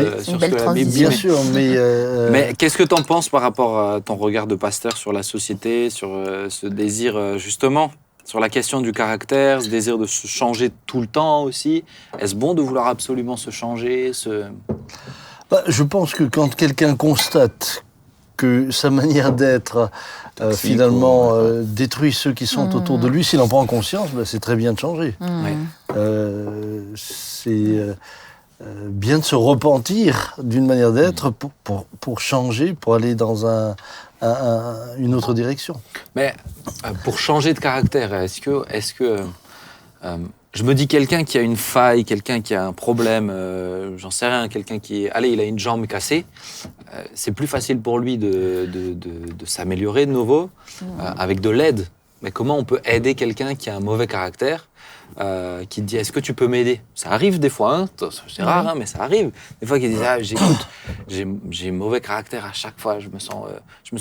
dit. Bien sûr, mais qu'est-ce que tu en penses par rapport à ton regard de pasteur sur la société, sur ce désir, justement, sur la question du caractère, ce désir de se changer tout le temps aussi? Est-ce bon de vouloir absolument se changer Je pense que quand quelqu'un constate que sa manière d'être, finalement, détruit ceux qui sont autour de lui, s'il en prend conscience, c'est très bien de changer. C'est bien de se repentir d'une manière d'être pour changer, pour aller dans un une autre direction. Mais pour changer de caractère, est-ce que je me dis quelqu'un qui a une faille, quelqu'un qui a un problème, j'en sais rien, quelqu'un il a une jambe cassée, c'est plus facile pour lui de s'améliorer de nouveau avec de l'aide. Mais comment on peut aider quelqu'un qui a un mauvais caractère, qui te dit est-ce que tu peux m'aider? Ça arrive des fois, hein, c'est rare, hein, mais ça arrive. Des fois qu'il dit j'ai mauvais caractère à chaque fois, je me sens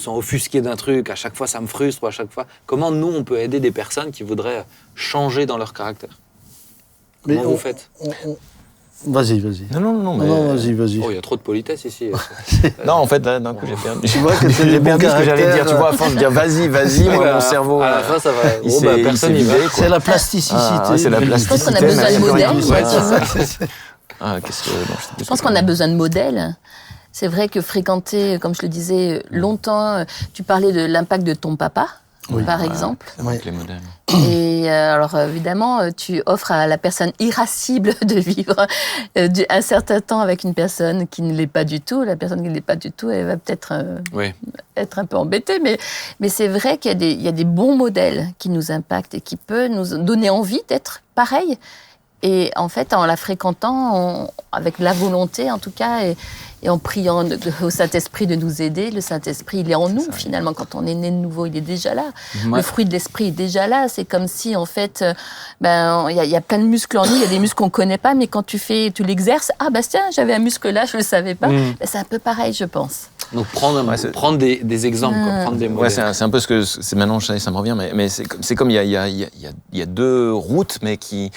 offusqué d'un truc, à chaque fois ça me frustre, à chaque fois. Comment nous on peut aider des personnes qui voudraient changer dans leur caractère? Comment vous faites? Vas-y. Non, vas-y. Oh, il y a trop de politesse ici. Non, en fait, là, d'un coup, j'ai perdu. Tu vois que j'ai perdu ce que j'allais dire. Tu vois, à force de dire vas-y, moi, mon cerveau. À la fin, ça va. Personne n'y va. C'est la plasticité. C'est la plasticité. Je pense qu'on a besoin de modèles. Je pense qu'on a besoin de modèles. C'est vrai que fréquenter, comme je le disais, longtemps, tu parlais de l'impact de ton papa. Par exemple. Les modèles. Et alors évidemment, tu offres à la personne irascible de vivre un certain temps avec une personne qui ne l'est pas du tout. La personne qui ne l'est pas du tout, elle va peut-être être un peu embêtée. Mais c'est vrai qu'il y a des bons modèles qui nous impactent et qui peuvent nous donner envie d'être pareil. Et en fait, en la fréquentant, avec la volonté en tout cas, et en priant au Saint-Esprit de nous aider, le Saint-Esprit, il est en nous finalement. Quand on est né de nouveau, il est déjà là. Ouais. Le fruit de l'Esprit est déjà là. C'est comme si, en fait, il y a plein de muscles en nous, il y a des muscles qu'on ne connaît pas, mais quand tu l'exerces, tiens, j'avais un muscle là, je ne le savais pas. C'est un peu pareil, je pense. Donc prendre des exemples, prendre des modèles. C'est un peu ce que c'est maintenant, ça me revient, mais c'est comme il y a deux routes, mais qui...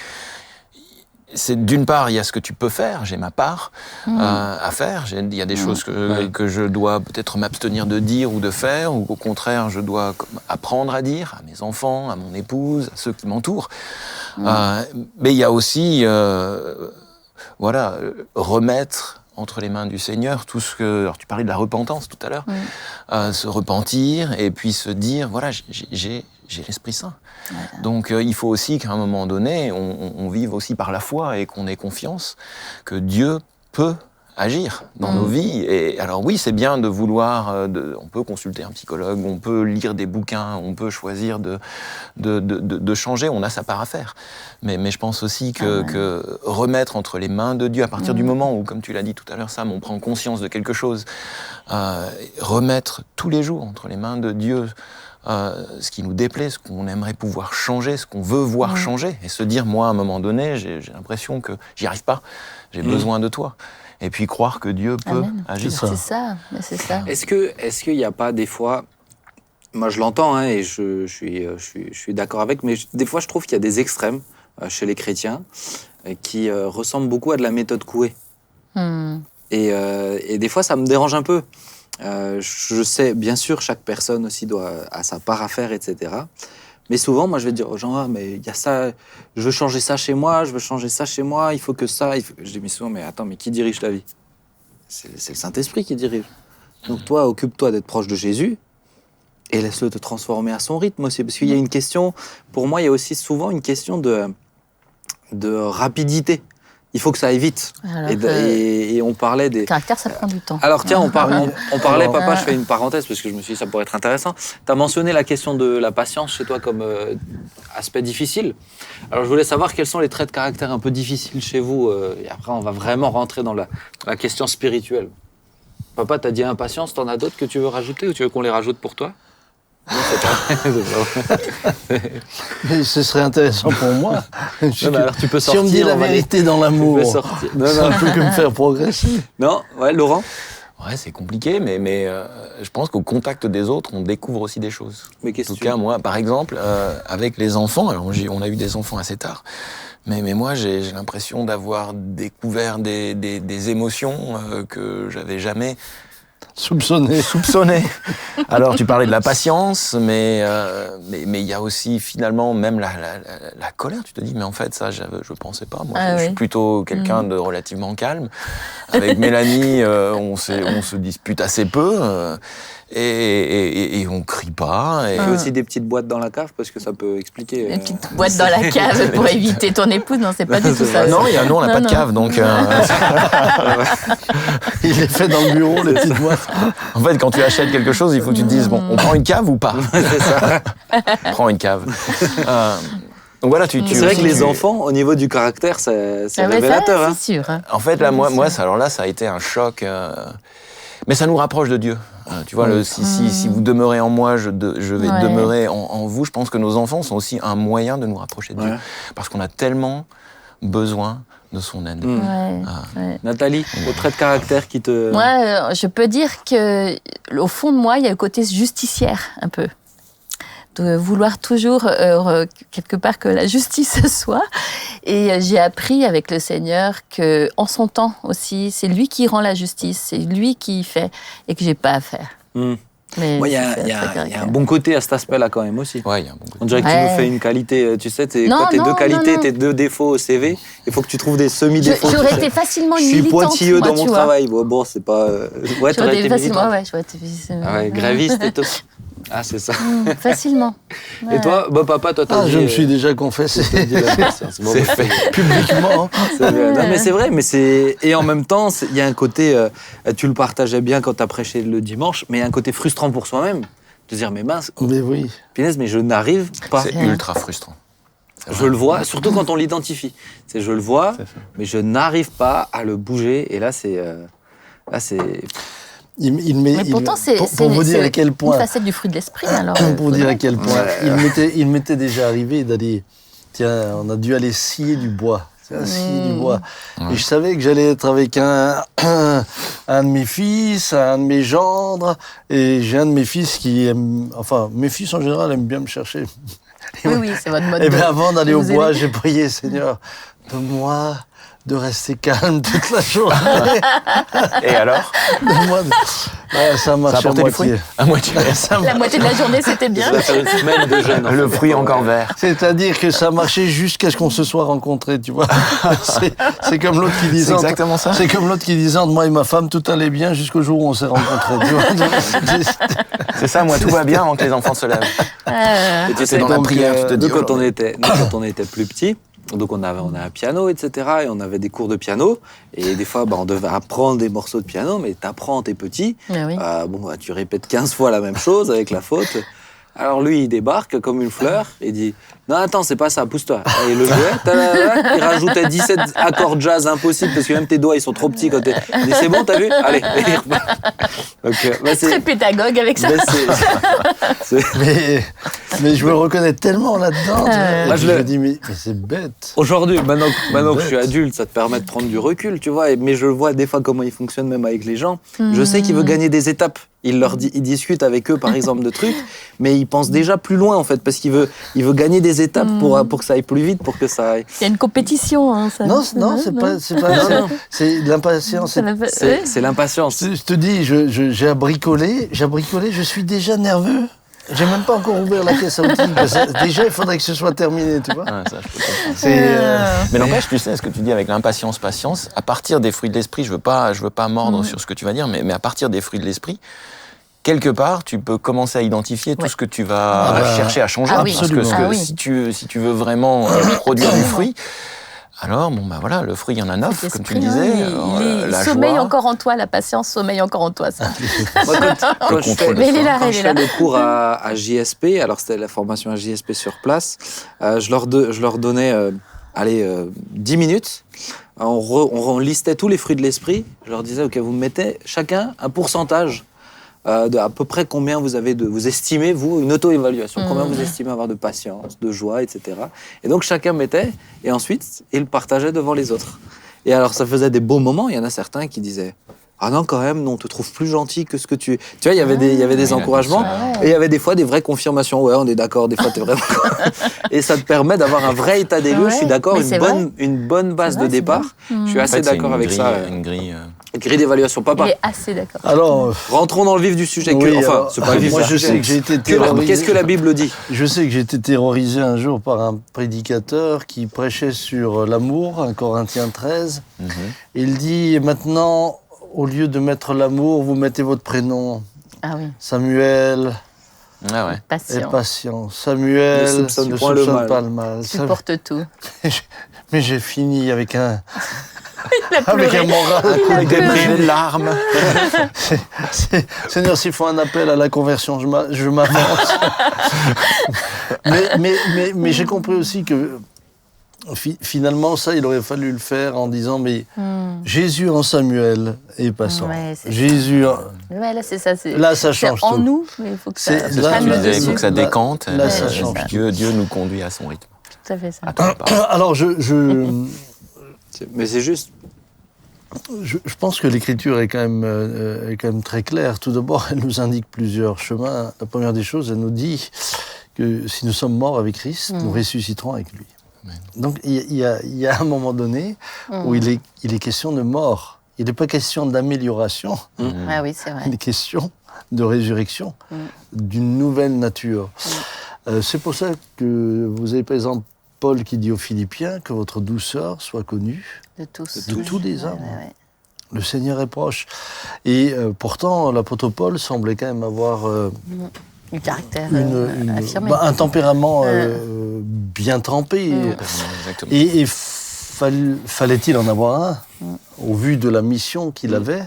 C'est d'une part, il y a ce que tu peux faire, j'ai ma part à faire. Il y a des choses que je dois peut-être m'abstenir de dire ou de faire, ou au contraire, je dois apprendre à dire à mes enfants, à mon épouse, à ceux qui m'entourent. Mais il y a aussi, remettre entre les mains du Seigneur tout ce que... Alors tu parlais de la repentance tout à l'heure. Se repentir et puis se dire, voilà, j'ai l'Esprit Saint. Donc il faut aussi qu'à un moment donné, on vive aussi par la foi et qu'on ait confiance que Dieu peut agir dans nos vies. Et alors oui, c'est bien de vouloir... on peut consulter un psychologue, on peut lire des bouquins, on peut choisir de changer, on a sa part à faire. Mais je pense aussi que remettre entre les mains de Dieu, à partir du moment où, comme tu l'as dit tout à l'heure, Sam, on prend conscience de quelque chose, remettre tous les jours entre les mains de Dieu ce qui nous déplaît, ce qu'on aimerait pouvoir changer, ce qu'on veut voir changer, et se dire, moi, à un moment donné, j'ai l'impression que j'y arrive pas, j'ai besoin de toi. Et puis croire que Dieu peut agir. C'est ça. Est-ce qu'il n'y a pas des fois, moi je l'entends et je suis d'accord avec, mais des fois je trouve qu'il y a des extrêmes chez les chrétiens qui ressemblent beaucoup à de la méthode Coué. Et des fois ça me dérange un peu. Je sais, bien sûr, chaque personne aussi a sa part à faire, etc. Mais souvent, moi, je vais dire aux gens, mais il y a ça, je veux changer ça chez moi, il faut que ça... Je dis, mais souvent, mais attends, mais qui dirige ta vie? C'est le Saint-Esprit qui dirige. Donc toi, occupe-toi d'être proche de Jésus et laisse-le te transformer à son rythme aussi. Parce qu'il y a une question, pour moi, il y a aussi souvent une question de rapidité. Il faut que ça aille vite. Et on parlait des... Le caractère, ça prend du temps. Alors tiens, on parlait, papa, je fais une parenthèse parce que je me suis dit ça pourrait être intéressant. Tu as mentionné la question de la patience chez toi comme aspect difficile. Alors je voulais savoir quels sont les traits de caractère un peu difficiles chez vous. Et après, on va vraiment rentrer dans la question spirituelle. Papa, tu as dit impatience, t'en as d'autres que tu veux rajouter ou tu veux qu'on les rajoute pour toi? Non, mais ce serait intéressant pour moi. Alors, tu peux sortir, si on me dit la vérité dans l'amour, c'est un peu que me faire progresser. Non, Laurent? Ouais, c'est compliqué, mais je pense qu'au contact des autres, on découvre aussi des choses. Mais en tout cas, moi, par exemple, avec les enfants, alors on a eu des enfants assez tard, mais moi, j'ai l'impression d'avoir découvert des émotions que j'avais jamais soupçonné. Alors, tu parlais de la patience, mais il y a aussi finalement même la colère. Tu te dis, mais en fait, ça, je pensais pas. Moi, je suis plutôt quelqu'un de relativement calme. Avec Mélanie, on se dispute assez peu. Et on crie pas. Et... Tu fais aussi des petites boîtes dans la cave parce que ça peut expliquer. Une petite boîte dans la cave pour éviter ton épouse. Non, c'est pas du tout ça. Non, nous, on n'a pas de cave, donc. Il est fait dans le bureau, les petites boîtes. En fait, quand tu achètes quelque chose, il faut que tu te dises bon, on prend une cave ou pas. C'est ça. Prends une cave. Donc voilà, c'est vrai que les enfants, au niveau du caractère, c'est révélateur. Ça, c'est sûr. En fait, là, moi, ça a été un choc. Mais ça nous rapproche de Dieu. Tu vois, si vous demeurez en moi, je vais demeurer en vous. Je pense que nos enfants sont aussi un moyen de nous rapprocher de Dieu. Parce qu'on a tellement besoin de son aide. Nathalie, le trait de caractère qui te... Moi, je peux dire qu'au fond de moi, il y a le côté justicière, un peu. De vouloir toujours, quelque part, que la justice soit. Et j'ai appris avec le Seigneur qu'en son temps aussi, c'est lui qui rend la justice, c'est lui qui fait, et que j'ai pas à faire. Mais il y a un bon côté à cet aspect-là quand même aussi. Ouais, il y a un bon côté. On dirait que tu nous fais une qualité, tu sais, quand tes deux qualités, tes deux défauts au CV, il faut que tu trouves des semi-défauts. J'aurais été facilement une militante. Je suis pointilleux dans mon travail. Bon, c'est pas... Ouais, j'aurais été facilement, graviste et tout. Ah, c'est ça. facilement. Et toi, papa, toi, t'as dit... je me suis déjà confessé. C'est fait. Publiquement. Non, mais c'est vrai, et en même temps, il y a un côté, tu le partageais bien quand t'as prêché le dimanche, mais il y a un côté frustrant pour soi-même. De dire, mais mince, mais oui. Punaise, mais je n'arrive pas. C'est ultra frustrant. Je le vois, surtout quand on l'identifie. Je le vois, mais je n'arrive pas à le bouger, et là, c'est... Mais pourtant, c'est vous dire à quel point, une facette du fruit de l'esprit. Alors, pour vous dire à quel point, il m'était déjà arrivé d'aller, tiens, on a dû aller scier du bois. Scier du bois. Et je savais que j'allais être avec un de mes fils, un de mes gendres, et j'ai un de mes fils qui aime, enfin, mes fils en général aiment bien me chercher. Oui, c'est votre mode. Et bien avant d'aller au bois, j'ai prié, Seigneur, donne-moi de rester calme toute la journée. Et alors ça marche à moitié. À moitié. La moitié de la journée, c'était bien. Ça va faire une semaine de jeûne. Le fruit encore vert. C'est-à-dire que ça marchait jusqu'à ce qu'on se soit rencontrés, tu vois. C'est comme l'autre qui disait... C'est exactement ça. C'est comme l'autre qui disait, entre moi et ma femme, tout allait bien jusqu'au jour où on s'est rencontrés. Tu vois. C'est ça, moi, tout va bien avant que les enfants se lèvent. Et tu sais, dans la prière, tu te dis... Quand on était plus petits, donc on a un piano, etc. Et on avait des cours de piano. Et des fois, on devait apprendre des morceaux de piano, mais t'apprends, t'es petit. Tu répètes 15 fois la même chose avec la faute. Alors lui, il débarque comme une fleur et dit « Non, attends, c'est pas ça, pousse-toi. » Et le jouet, il rajoutait 17 accords jazz impossibles parce que même tes doigts, ils sont trop petits quand t'es... Il dit « C'est bon, t'as vu ? Allez. » Donc, très pédagogue avec ça. Mais je me reconnais tellement là-dedans. Moi, je me dis, mais c'est bête. Aujourd'hui, maintenant que je suis adulte, ça te permet de prendre du recul, tu vois. Mais je vois des fois comment il fonctionne même avec les gens. Je sais qu'il veut gagner des étapes. Il discute avec eux, par exemple, de trucs, mais il pense déjà plus loin, en fait, parce qu'il veut gagner des étapes pour que ça aille plus vite, pour que ça aille... Il y a une compétition, hein, ça. Non, c'est pas c'est l'impatience. C'est l'impatience. Je te dis, j'ai bricolé, je suis déjà nerveux. J'ai même pas encore ouvert la caisse à outils. Déjà, il faudrait que ce soit terminé, tu vois. Ça, je peux comprendre. Mais n'empêche, tu sais, ce que tu dis avec l'impatience, patience, à partir des fruits de l'esprit, je veux pas mordre sur ce que tu vas dire, mais à partir des fruits de l'esprit, quelque part, tu peux commencer à identifier tout ce que tu vas chercher à changer. Parce que si tu veux vraiment produire du fruit, alors, voilà, le fruit, il y en a 9, comme tu le disais. Il sommeille encore en toi, la patience sommeille encore en toi, ça. Moi, quand je fais le cours à JSP, alors c'était la formation à JSP sur place, je leur donnais 10 minutes. On listait tous les fruits de l'esprit. Je leur disais, OK, vous me mettez chacun un pourcentage de à peu près combien vous estimez, vous, une auto-évaluation, combien vous estimez avoir de patience, de joie, etc. Et donc chacun mettait, et ensuite, il partageait devant les autres. Et alors ça faisait des beaux moments, il y en a certains qui disaient « Ah non, quand même, on te trouve plus gentil que ce que tu... » Tu vois, il y avait des encouragements, et il y avait des fois des vraies confirmations. « Ouais, on est d'accord, des fois t'es vraiment... » Et ça te permet d'avoir un vrai état des lieux, je suis d'accord, une bonne base de départ. Je suis assez d'accord avec ça. Une grille d'évaluation, papa. Il est assez d'accord. Alors, rentrons dans le vif du sujet. C'est pas le vif du sujet. Je sais que j'ai été terrorisé. Qu'est-ce que la Bible dit ? Je sais que j'ai été terrorisé un jour par un prédicateur qui prêchait sur l'amour, 1 Corinthiens 13. Il dit, maintenant, au lieu de mettre l'amour, vous mettez votre prénom. Ah oui. Samuel Patient. est patient. Samuel ne soupçonne pas le mal. Supporte tout. Mais j'ai fini avec un moral. Avec des larmes. Seigneur, s'il faut un appel à la conversion, je m'avance. mais j'ai compris aussi que finalement, ça, il aurait fallu le faire en disant, mais Jésus en Samuel est passant. Ouais, Jésus. Ouais, là, c'est ça. Là, ça change c'est en tout. nous, mais il faut que ça. Il faut que ça décante. Là, ça change. Dieu nous conduit à son rythme. Tout à fait ça. Alors, Mais c'est juste. Je pense que l'Écriture est quand même très claire. Tout d'abord, elle nous indique plusieurs chemins. La première des choses, elle nous dit que si nous sommes morts avec Christ, nous ressusciterons avec lui. Amen. Donc il y a un moment donné où il est question de mort. Il n'est pas question d'amélioration. Ah oui, c'est vrai. Il est question de résurrection, d'une nouvelle nature. C'est pour ça que vous avez par exemple Paul qui dit aux Philippiens que votre douceur soit connue de tous les hommes. Ouais. Le Seigneur est proche. Et pourtant, l'apôtre Paul semblait quand même avoir un caractère affirmé. Un tempérament bien trempé. Et fallait-il en avoir un, au vu de la mission qu'il avait.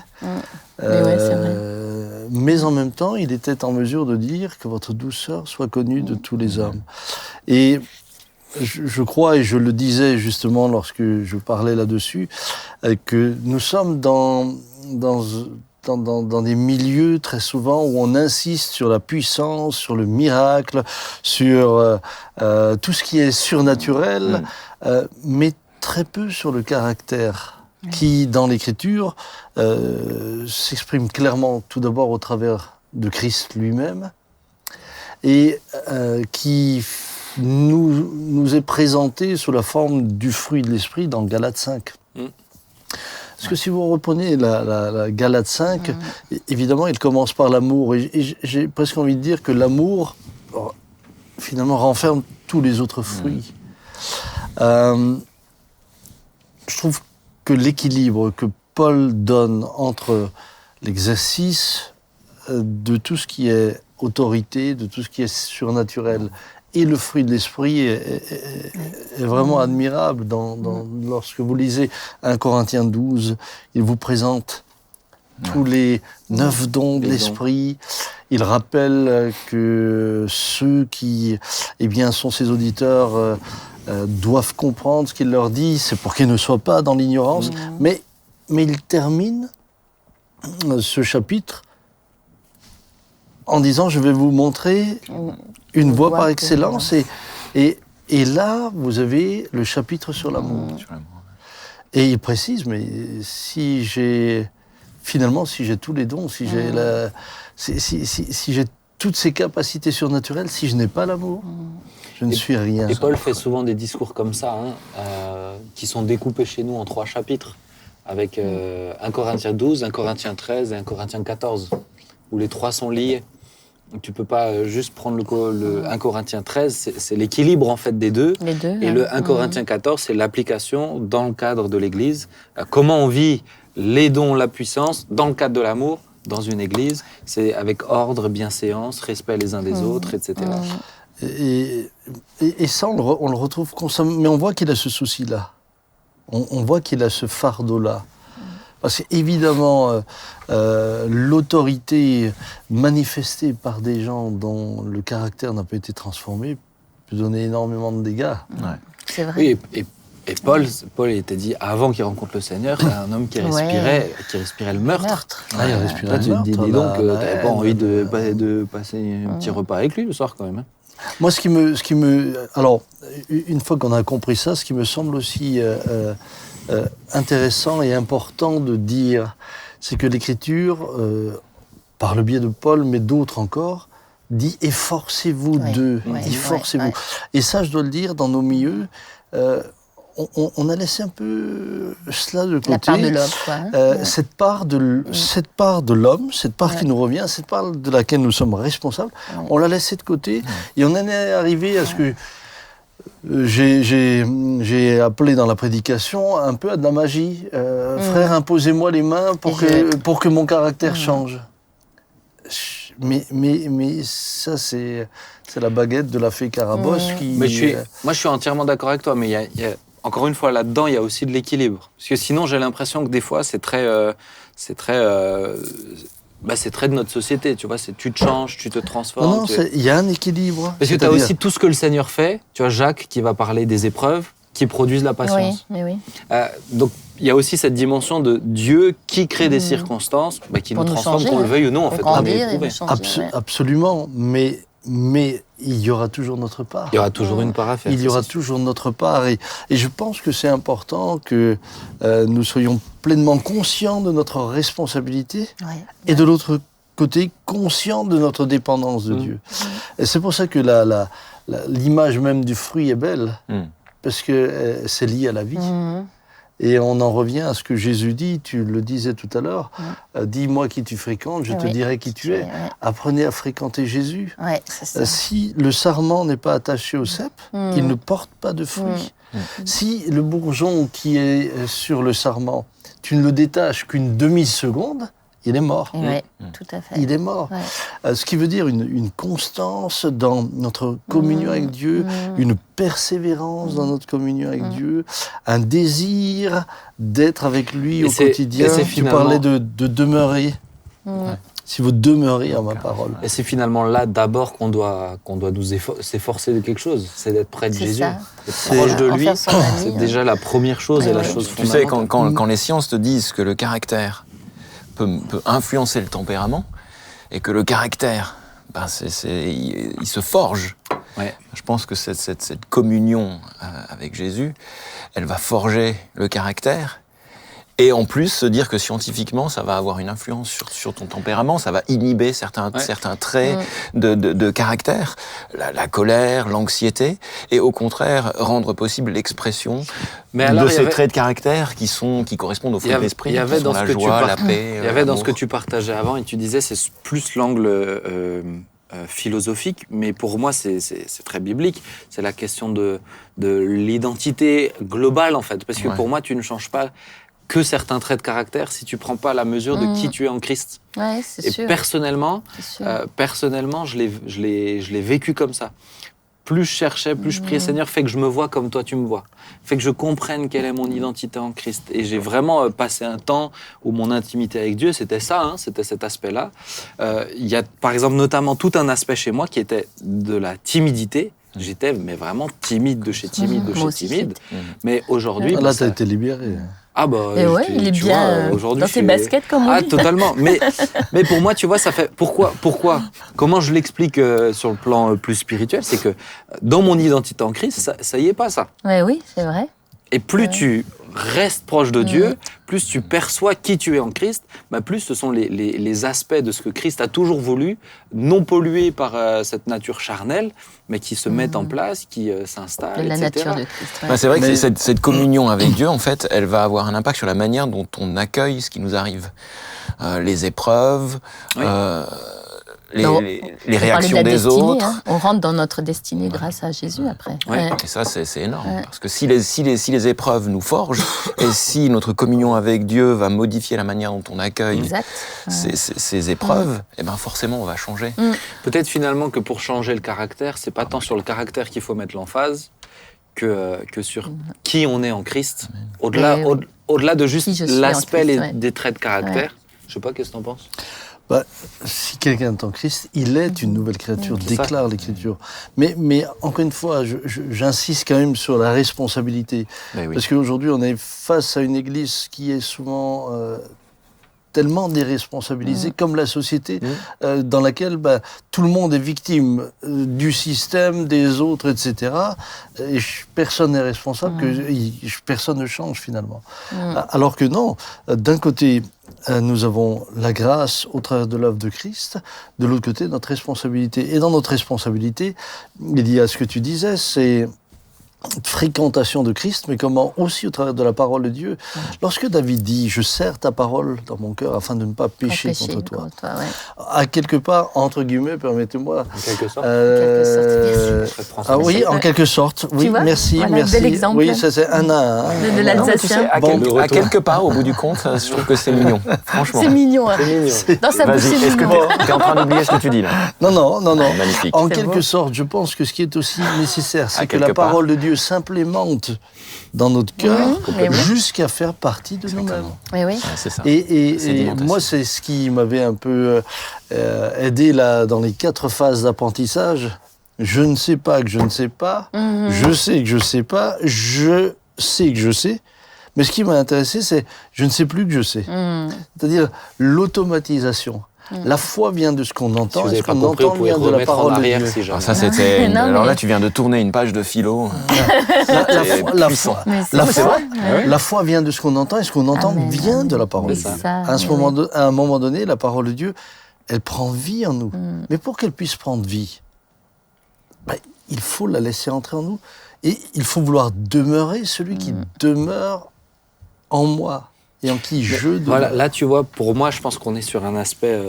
C'est vrai. Mais en même temps, il était en mesure de dire que votre douceur soit connue de tous les hommes. Et je crois, et je le disais justement lorsque je parlais là-dessus, que nous sommes dans des milieux très souvent où on insiste sur la puissance, sur le miracle, sur tout ce qui est surnaturel, mais très peu sur le caractère qui, dans l'Écriture, s'exprime clairement tout d'abord au travers de Christ lui-même et qui nous est présenté sous la forme du fruit de l'esprit dans Galates 5. Parce que si vous reprenez la Galates 5, évidemment, il commence par l'amour. Et j'ai presque envie de dire que l'amour, finalement, renferme tous les autres fruits. Je trouve que l'équilibre que Paul donne entre l'exercice de tout ce qui est autorité, de tout ce qui est surnaturel, et le fruit de l'esprit est vraiment admirable. Lorsque vous lisez 1 Corinthiens 12, il vous présente tous les 9 dons de l'esprit. Il rappelle que ceux qui sont ses auditeurs doivent comprendre ce qu'il leur dit. C'est pour qu'ils ne soient pas dans l'ignorance. Mais il termine ce chapitre en disant, je vais vous montrer une voie par excellence. Et là, vous avez le chapitre sur l'amour. Et il précise, mais si j'ai tous les dons, si j'ai toutes ces capacités surnaturelles, si je n'ai pas l'amour, je ne suis rien. Et Paul fait souvent des discours comme ça, qui sont découpés chez nous en 3 chapitres, avec 1 Corinthiens 12, 1 Corinthiens 13 et 1 Corinthiens 14, où les 3 sont liés. Donc, tu ne peux pas juste prendre le 1 Corinthiens 13, c'est l'équilibre en fait des deux. Et le 1 Corinthiens 14, c'est l'application dans le cadre de l'Église. Comment on vit les dons, la puissance, dans le cadre de l'amour, dans une Église. C'est avec ordre, bienséance, respect les uns des autres, etc. Et ça, on le retrouve constamment. Mais on voit qu'il a ce souci-là. On voit qu'il a ce fardeau-là. Parce qu'évidemment, l'autorité manifestée par des gens dont le caractère n'a pas été transformé peut donner énormément de dégâts. C'est vrai. Oui, et Paul était dit, avant qu'il rencontre le Seigneur, c'est un homme qui respirait le meurtre. Il respirait le meurtre. Tu te dis donc que tu n'avais pas envie de passer un petit repas avec lui le soir quand même. Moi, alors, une fois qu'on a compris ça, ce qui me semble aussi intéressant et important de dire, c'est que l'Écriture, par le biais de Paul, mais d'autres encore, dit « efforcez-vous d'eux ». Efforcez-vous. Et ça, je dois le dire, dans nos milieux, on a laissé un peu cela de côté. La part de l'homme, quoi. Cette part de l'homme, cette part qui nous revient, cette part de laquelle nous sommes responsables, on l'a laissée de côté. Et on en est arrivé à ce que j'ai appelé dans la prédication un peu à de la magie. Frère, imposez-moi les mains pour que mon caractère change. Mais ça, c'est la baguette de la fée Carabosse qui... Mais moi, je suis entièrement d'accord avec toi, mais il y a encore une fois, là-dedans, il y a aussi de l'équilibre. Parce que sinon, j'ai l'impression que des fois, c'est très de notre société, tu vois. Tu te changes, tu te transformes. Non, il y a un équilibre. Parce que tu as aussi tout ce que le Seigneur fait. Tu vois, Jacques qui va parler des épreuves qui produisent la patience. Oui. Donc, il y a aussi cette dimension de Dieu qui crée des circonstances qui nous transforment, qu'on le veuille ou non, en fait. On est éprouvé. Absolument, mais il y aura toujours notre part. Il y aura toujours une part à faire. Il y aura toujours notre part. Et je pense que c'est important que nous soyons pleinement conscients de notre responsabilité et de l'autre côté, conscients de notre dépendance de Dieu. Et c'est pour ça que l'image même du fruit est belle, parce que c'est lié à la vie. Et on en revient à ce que Jésus dit, tu le disais tout à l'heure, dis-moi qui tu fréquentes, je te dirai qui tu es. Apprenez à fréquenter Jésus. C'est ça. Si le sarment n'est pas attaché au cep, il ne porte pas de fruits. Si le bourgeon qui est sur le sarment, tu ne le détaches qu'une demi-seconde, il est mort. Oui, tout à fait. Il est mort. Ce qui veut dire une constance dans notre communion avec Dieu, une persévérance dans notre communion avec Dieu, un désir d'être avec lui au quotidien. Tu parlais de demeurer. Si vous demeurez en ma parole. Et c'est finalement là d'abord qu'on doit nous s'efforcer de quelque chose, c'est d'être près de Jésus, d'être proche de lui. C'est déjà la première chose et la chose fondamentale. Tu sais, quand les sciences te disent que le caractère peut influencer le tempérament, et que le caractère, il se forge. Je pense que cette communion avec Jésus, elle va forger le caractère, et en plus se dire que scientifiquement, ça va avoir une influence sur ton tempérament, ça va inhiber certains traits de caractère, la colère, l'anxiété, et au contraire rendre possible l'expression de ces traits de caractère qui correspondent au fruit de l'esprit, qui sont la joie, la paix, il y avait dans ce que tu partageais avant, et tu disais c'est plus l'angle philosophique, mais pour moi c'est très biblique, c'est la question de l'identité globale en fait, parce que pour moi tu ne changes pas que certains traits de caractère si tu prends pas la mesure de qui tu es en Christ. C'est sûr. Personnellement, je l'ai vécu comme ça. Plus je cherchais, plus je priais, Seigneur, fais que je me vois comme toi tu me vois. Fais que je comprenne quelle est mon identité en Christ. Et j'ai vraiment passé un temps où mon intimité avec Dieu, c'était ça, c'était cet aspect-là. Il y a par exemple notamment tout un aspect chez moi qui était de la timidité. J'étais vraiment timide de chez timide. Mais aujourd'hui... Là, tu as été libéré. Ah bah, il est bien dans ses baskets comme on dit. Totalement. Mais pour moi, tu vois, ça fait... Pourquoi Comment je l'explique sur le plan plus spirituel, c'est que dans mon identité en Christ, ça y est pas, ça. Oui, c'est vrai. Et plus tu restes proche de Dieu, plus tu perçois qui tu es en Christ, plus ce sont les aspects de ce que Christ a toujours voulu, non pollués par cette nature charnelle, mais qui se mettent en place, qui s'installent, etc. La nature de Christ. C'est vrai que cette communion avec Dieu, en fait, elle va avoir un impact sur la manière dont on accueille ce qui nous arrive. Les épreuves... Les réactions des autres. On rentre dans notre destinée grâce à Jésus après. Et ça, c'est énorme. Parce que si les épreuves nous forgent, et si notre communion avec Dieu va modifier la manière dont on accueille ces épreuves, forcément, on va changer. Peut-être finalement que pour changer le caractère, c'est pas tant sur le caractère qu'il faut mettre l'emphase que sur qui on est en Christ. Au-delà de juste l'aspect des traits de caractère. Je sais pas, qu'est-ce que t'en penses ? Si quelqu'un est en Christ, il est une nouvelle créature, déclare l'Écriture. Mais encore une fois, j'insiste quand même sur la responsabilité. Parce qu'aujourd'hui, on est face à une Église qui est souvent tellement déresponsabilisée, comme la société, dans laquelle tout le monde est victime du système, des autres, etc. Et personne n'est responsable, personne ne change finalement. Alors que non, d'un côté... nous avons la grâce au travers de l'œuvre de Christ, de l'autre côté, notre responsabilité. Et dans notre responsabilité, il y a ce que tu disais, c'est fréquentation de Christ, mais comment aussi au travers de la parole de Dieu. Lorsque David dit « Je serre ta parole dans mon cœur afin de ne pas pécher contre toi », à quelque part, entre guillemets, permettez-moi... En quelque sorte. Oui, en quelque sorte. Oui, merci, voilà, merci. Bel exemple. Oui, ça c'est Anna. De l'Alsacien. À quelque part, au bout du compte, je trouve que c'est mignon. Franchement. C'est mignon. Dans sa bouche, c'est est-ce que mignon. tu es en train d'oublier ce que tu dis là? Non. Magnifique. En quelque sorte, je pense que ce qui est aussi nécessaire, c'est que la parole de Dieu s'implémente dans notre cœur jusqu'à faire partie de nous-mêmes. Oui. C'est ça. Et moi, c'est ce qui m'avait un peu aidé là, dans les 4 phases d'apprentissage. Je ne sais pas que je ne sais pas, je sais que je ne sais pas, je sais que je sais. Mais ce qui m'a intéressé, c'est je ne sais plus que je sais. C'est-à-dire l'automatisation. La foi vient de ce qu'on entend, et ce qu'on entend vient de la parole de Dieu. Si ça, c'était alors là, tu viens de tourner une page de philo. La foi vient de ce qu'on entend, et ce qu'on entend vient de la parole de Dieu. À un moment donné, la parole de Dieu, elle prend vie en nous. Mais pour qu'elle puisse prendre vie, il faut la laisser entrer en nous. Et il faut vouloir demeurer celui qui demeure en moi. Et en qui je demeure. Voilà, là, tu vois, pour moi, je pense qu'on est sur un aspect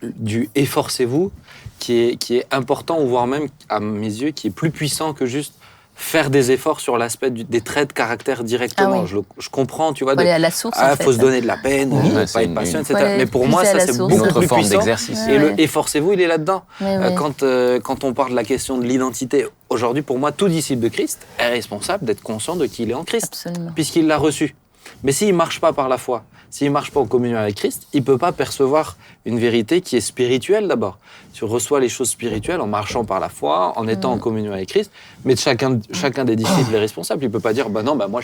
du « efforcez-vous » qui est important, ou voire même, à mes yeux, qui est plus puissant que juste faire des efforts sur l'aspect des traits de caractère directement. Je comprends, tu vois. Faut aller à la source, faut se donner de la peine, ne pas être patient, etc. Mais pour moi, ça, c'est beaucoup plus puissant. Et le « efforcez-vous », il est là-dedans. Quand on parle de la question de l'identité, aujourd'hui, pour moi, tout disciple de Christ est responsable d'être conscient de qui il est en Christ, puisqu'il l'a reçu. Mais s'il ne marche pas par la foi, s'il ne marche pas en communion avec Christ, il ne peut pas percevoir une vérité qui est spirituelle d'abord. Tu reçois les choses spirituelles en marchant par la foi, en étant en communion avec Christ, mais chacun des disciples est responsable. Il ne peut pas dire moi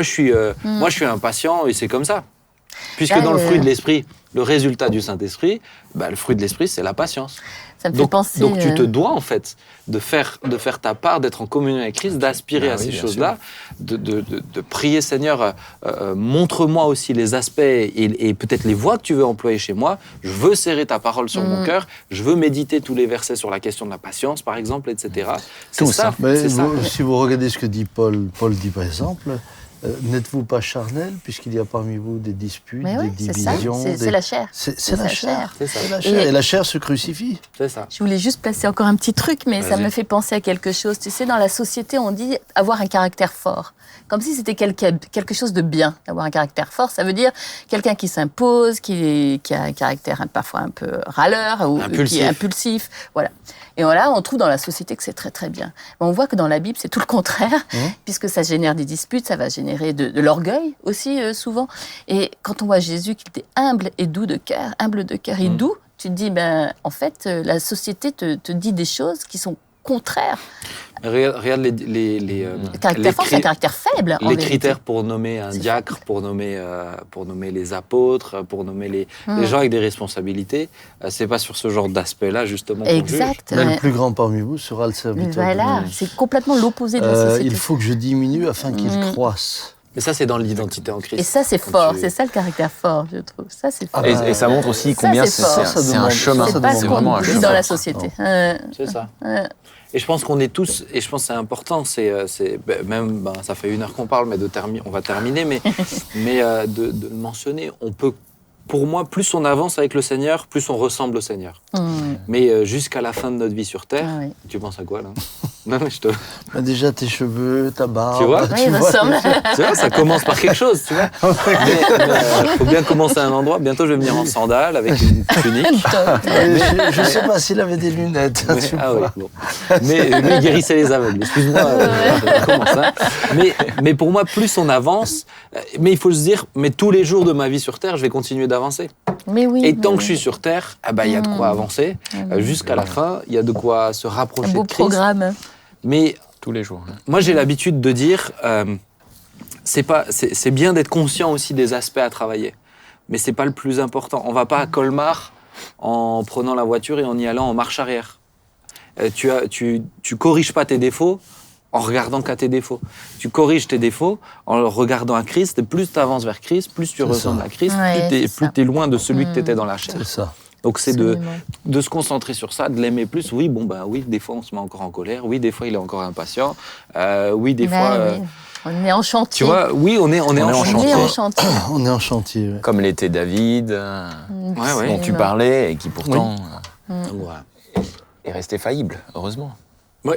je suis impatient et c'est comme ça. Puisque dans le fruit de l'esprit, le résultat du Saint-Esprit, le fruit de l'esprit, c'est la patience. Ça me fait penser... Donc tu te dois en fait de faire ta part, d'être en communion avec Christ, d'aspirer à ces choses-là, de prier Seigneur, montre-moi aussi les aspects et peut-être les voies que tu veux employer chez moi. Je veux serrer ta parole sur mon cœur, je veux méditer tous les versets sur la question de la patience, par exemple, etc. C'est ça. Si vous regardez ce que dit Paul dit par exemple... n'êtes-vous pas charnel, puisqu'il y a parmi vous des disputes, des divisions. C'est la chair. C'est la chair. Et la chair se crucifie. C'est ça. Je voulais juste placer encore un petit truc, mais ça me fait penser à quelque chose. Tu sais, dans la société, on dit avoir un caractère fort. Comme si c'était quelque chose de bien, d'avoir un caractère fort. Ça veut dire quelqu'un qui s'impose, qui a un caractère parfois un peu râleur, ou qui est impulsif. Voilà. Et là, on trouve dans la société que c'est très très bien. Mais on voit que dans la Bible, c'est tout le contraire, puisque ça génère des disputes, ça va générer de l'orgueil aussi souvent. Et quand on voit Jésus qui était humble et doux de cœur, et doux, tu te dis, en fait, la société te dit des choses qui sont contraires. Regarde caractère fort, c'est un caractère faible. Les critères pour nommer un diacre, pour nommer les apôtres, pour nommer les gens avec des responsabilités, c'est pas sur ce genre d'aspect-là justement qu'on juge. Mais le plus grand parmi vous sera le serviteur. Voilà, c'est complètement l'opposé de la société. Il faut que je diminue afin qu'il croisse. Mais ça, c'est dans l'identité en Christ. Et ça, c'est fort. C'est ça le caractère fort, je trouve. Ça, c'est fort. Et ça montre aussi combien c'est un chemin. C'est pas ce qu'on dit dans la société. C'est ça. Et je pense qu'on est tous, et je pense que c'est important, ça fait 1 heure qu'on parle, mais on va terminer, mais de mentionner, on peut, pour moi, plus on avance avec le Seigneur, plus on ressemble au Seigneur. Mais jusqu'à la fin de notre vie sur Terre, tu penses à quoi là? Non, mais déjà tes cheveux, ta barbe. Tu vois, il ressemble. Tu vois, ça commence par quelque chose, tu vois. Mais faut bien commencer à un endroit. Bientôt, je vais venir en sandales avec une tunique. Je sais pas s'il avait des lunettes. Mais lui, il guérissait les aveugles. Excuse-moi. Comment ça? Mais pour moi, plus on avance, mais il faut se dire, mais tous les jours de ma vie sur Terre, je vais continuer d'avancer. Mais oui. Et tant que je suis sur Terre, il y a de quoi avancer. Jusqu'à la fin, il y a de quoi se rapprocher de Christ. Un beau programme. Mais tous les jours. Moi, j'ai l'habitude de dire, c'est bien d'être conscient aussi des aspects à travailler, mais c'est pas le plus important. On va pas à Colmar en prenant la voiture et en y allant en marche arrière. Tu corriges pas tes défauts en regardant qu'à tes défauts. Tu corriges tes défauts en regardant à Christ. Et plus tu avances vers Christ, plus tu ressembles à Christ, plus tu es loin de celui que tu étais dans la chair. C'est ça. Donc c'est de se concentrer sur ça, de l'aimer plus. Oui, oui, des fois on se met encore en colère. Oui, des fois il est encore impatient. Oui, des fois... Oui. On est en chantier. Tu vois, oui, on est en chantier. On est en chantier. Ouais. Comme l'était David, dont tu parlais, et qui pourtant est resté faillible, heureusement. Oui.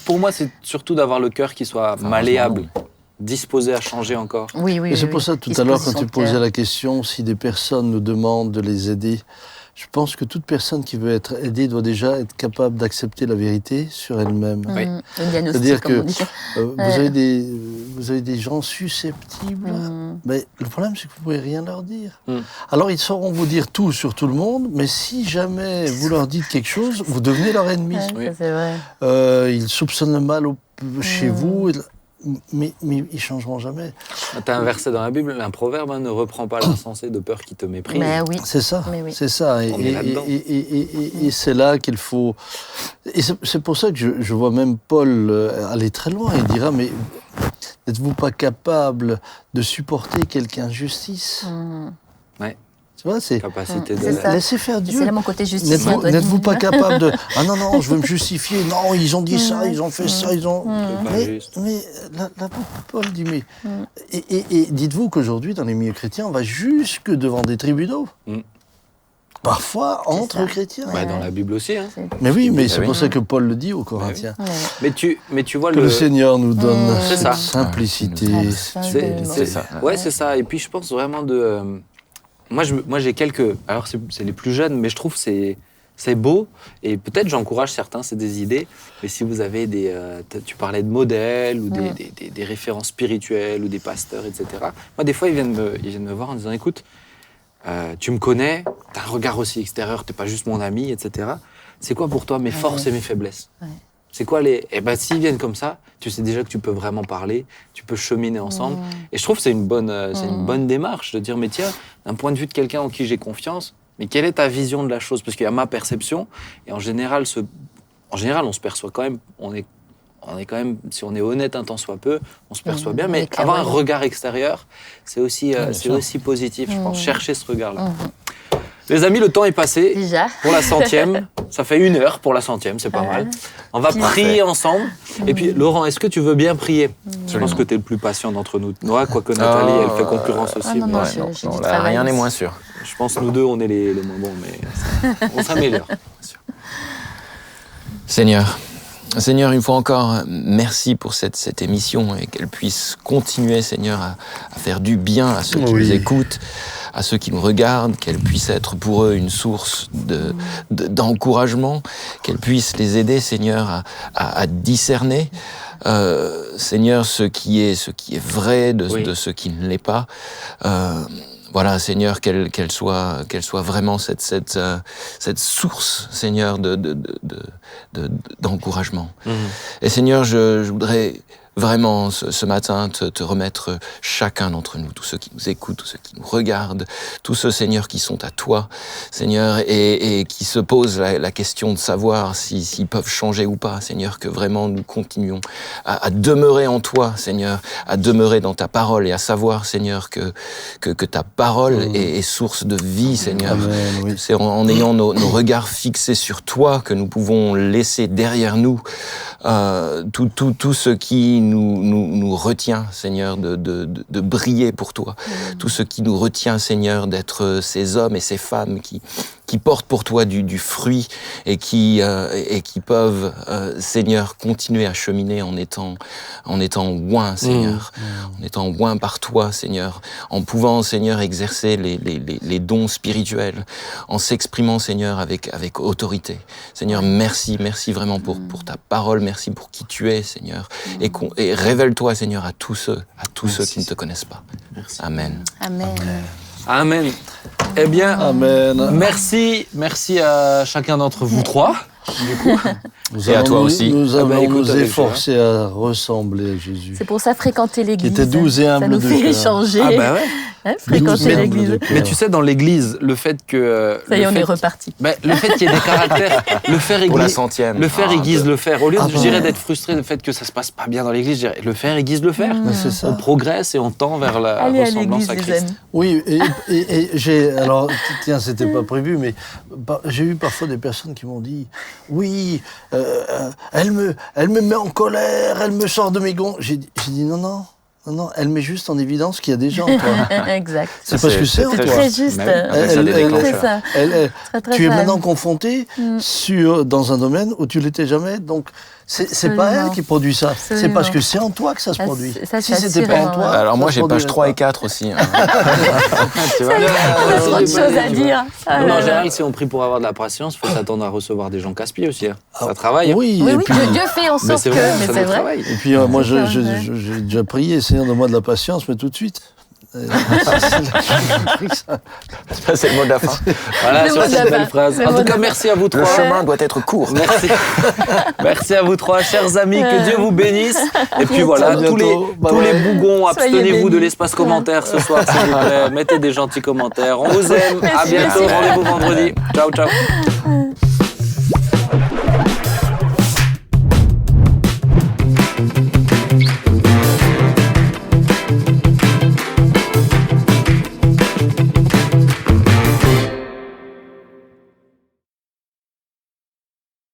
Pour moi, c'est surtout d'avoir le cœur qui soit malléable, disposé à changer encore. Oui. Et c'est pour ça, tout à l'heure, quand tu posais la question, si des personnes nous demandent de les aider, je pense que toute personne qui veut être aidée doit déjà être capable d'accepter la vérité sur elle-même. Oui. C'est-à-dire que vous avez des gens susceptibles, mais le problème c'est que vous ne pouvez rien leur dire. Alors ils sauront vous dire tout sur tout le monde, mais si jamais vous leur dites quelque chose, vous devenez leur ennemi. Ça, c'est vrai. Ils soupçonnent le mal chez vous. Mais ils ne changeront jamais. Tu as un verset dans la Bible, un proverbe, ne reprends pas l'insensé de peur qu'il te méprise. Mais oui. C'est ça, c'est ça. Et c'est là qu'il faut... Et c'est pour ça que je vois même Paul aller très loin. Il dira, mais n'êtes-vous pas capable de supporter quelque injustice ? Ouais. Tu vois, c'est laissez faire Dieu. C'est là mon côté justice. N'êtes-vous pas capable de... Ah non, je veux me justifier. Non, ils ont dit ça, ils ont fait ça, ils ont... Mais l'apôtre Paul dit, mais... Et dites-vous qu'aujourd'hui, dans les milieux chrétiens, on va jusque devant des tribunaux. Parfois, entre chrétiens. Dans la Bible aussi. Hein. Mais oui, mais c'est pour ça que Paul le dit aux Corinthiens. Mais tu vois que le Seigneur nous donne cette simplicité. C'est ça. Ouais, c'est ça. Et puis, je pense vraiment de... Moi, j'ai quelques... Alors, c'est les plus jeunes, mais je trouve que c'est beau. Et peut-être j'encourage certains, c'est des idées. Mais si vous avez tu parlais de modèles ou des références spirituelles ou des pasteurs, etc. Moi, des fois, ils viennent me voir en disant, écoute, tu me connais, tu as un regard aussi extérieur, tu n'es pas juste mon ami, etc. C'est quoi pour toi mes forces et mes faiblesses ? C'est quoi les... Eh bien, s'ils viennent comme ça, tu sais déjà que tu peux vraiment parler, tu peux cheminer ensemble. Et je trouve que c'est une bonne démarche de dire, mais tiens, d'un point de vue de quelqu'un en qui j'ai confiance, mais quelle est ta vision de la chose ? Parce qu'il y a ma perception, et en général, on se perçoit quand même, on est quand même, si on est honnête un tant soit peu, on se perçoit bien, mais avoir un regard extérieur, c'est aussi positif, je pense, chercher ce regard-là. Les amis, le temps est passé. Déjà. Pour la 100e. Ça fait 1 heure pour la 100e, c'est pas mal. On va prier ensemble. Et puis, Laurent, est-ce que tu veux bien prier ? Je pense que tu es le plus patient d'entre nous. Quoique Nathalie, elle fait concurrence aussi. Non, rien n'est moins sûr. Je pense que nous deux, on est les moins bons, mais on s'améliore. Seigneur, une fois encore, merci pour cette émission et qu'elle puisse continuer, Seigneur, à faire du bien à ceux qui nous écoutent, à ceux qui nous regardent, qu'elle puisse être pour eux une source d'encouragement, qu'elle puisse les aider, Seigneur, à discerner, Seigneur, ce qui est vrai de ce qui ne l'est pas. Voilà, Seigneur, qu'elle soit vraiment cette source, Seigneur, d'encouragement. Et Seigneur, je voudrais vraiment ce matin te remettre chacun d'entre nous, tous ceux qui nous écoutent, tous ceux qui nous regardent, tous ceux, Seigneur, qui sont à toi, Seigneur, et qui se posent la question de savoir s'ils peuvent changer ou pas, Seigneur, que vraiment nous continuons à demeurer en toi, Seigneur, à demeurer dans ta parole et à savoir, Seigneur, que ta parole est source de vie, Seigneur. Amen, c'est en ayant nos regards fixés sur toi que nous pouvons laisser derrière nous tout ce qui nous retient, Seigneur, de briller pour toi. Tout ce qui nous retient, Seigneur, d'être ces hommes et ces femmes qui portent pour toi du fruit et qui peuvent, Seigneur, continuer à cheminer en étant oints, Seigneur, en étant oints par toi, Seigneur, en pouvant, Seigneur, exercer les dons spirituels, en s'exprimant, Seigneur, avec autorité. Seigneur, merci vraiment pour ta parole, merci pour qui tu es, Seigneur, et révèle-toi, Seigneur, à tous ceux qui ne te connaissent pas. Merci. Amen. Amen. Eh bien, Amen. Merci à chacun d'entre vous trois, du coup. Et à toi aussi. Nous allons nous efforcer à ressembler à Jésus. C'est pour ça fréquenter l'église. Qui était doux et humble de cœur. Ça nous fait échanger. Ah bah ouais. Fréquenter l'église. Mais tu sais, dans l'église, le fait que... Ça y est, on est reparti. Le fait qu'il y ait des caractères, le faire aiguise... Pour la 100e. Le faire aiguise le faire. Au lieu, je dirais, d'être frustré du fait que ça se passe pas bien dans l'église, je dirais, le faire aiguise le faire. C'est ça. On progresse et on tend vers la ressemblance à Christ. Oui, et j'ai... Alors, tiens, c'était pas prévu, mais j'ai eu parfois des personnes qui m'ont dit « Oui, elle me met en colère, elle me sort de mes gonds. » J'ai dit non, elle met juste en évidence qu'il y a des gens en toi. Exact. C'est parce que c'est en toi. C'est très juste. Tu es maintenant confronté dans un domaine où tu l'étais jamais. Donc, c'est pas elle qui produit ça. Absolument. C'est parce que c'est en toi que ça se produit. Si c'était pas en toi... Alors moi, j'ai page 3 et 4 aussi. Hein. Tu vois, on a trop de choses à dire. En général, si on prie pour avoir de la patience, il faut s'attendre à recevoir des gens casse-pieds aussi. Ça travaille. Oui, Dieu fait en sorte que... Mais c'est vrai. Et puis, moi, j'ai déjà prié, Seigneur, donne-moi de la patience, mais tout de suite. C'est le mot de la fin. Voilà, sur cette belle phrase. En tout cas, merci à vous trois. Le chemin doit être court. Merci. Merci à vous trois, chers amis. Que Dieu vous bénisse. Et puis voilà, tous les bougons, abstenez-vous de l'espace commentaire ce soir, s'il vous plaît. Mettez des gentils commentaires. On vous aime. À bientôt. Rendez-vous vendredi. Ciao, ciao.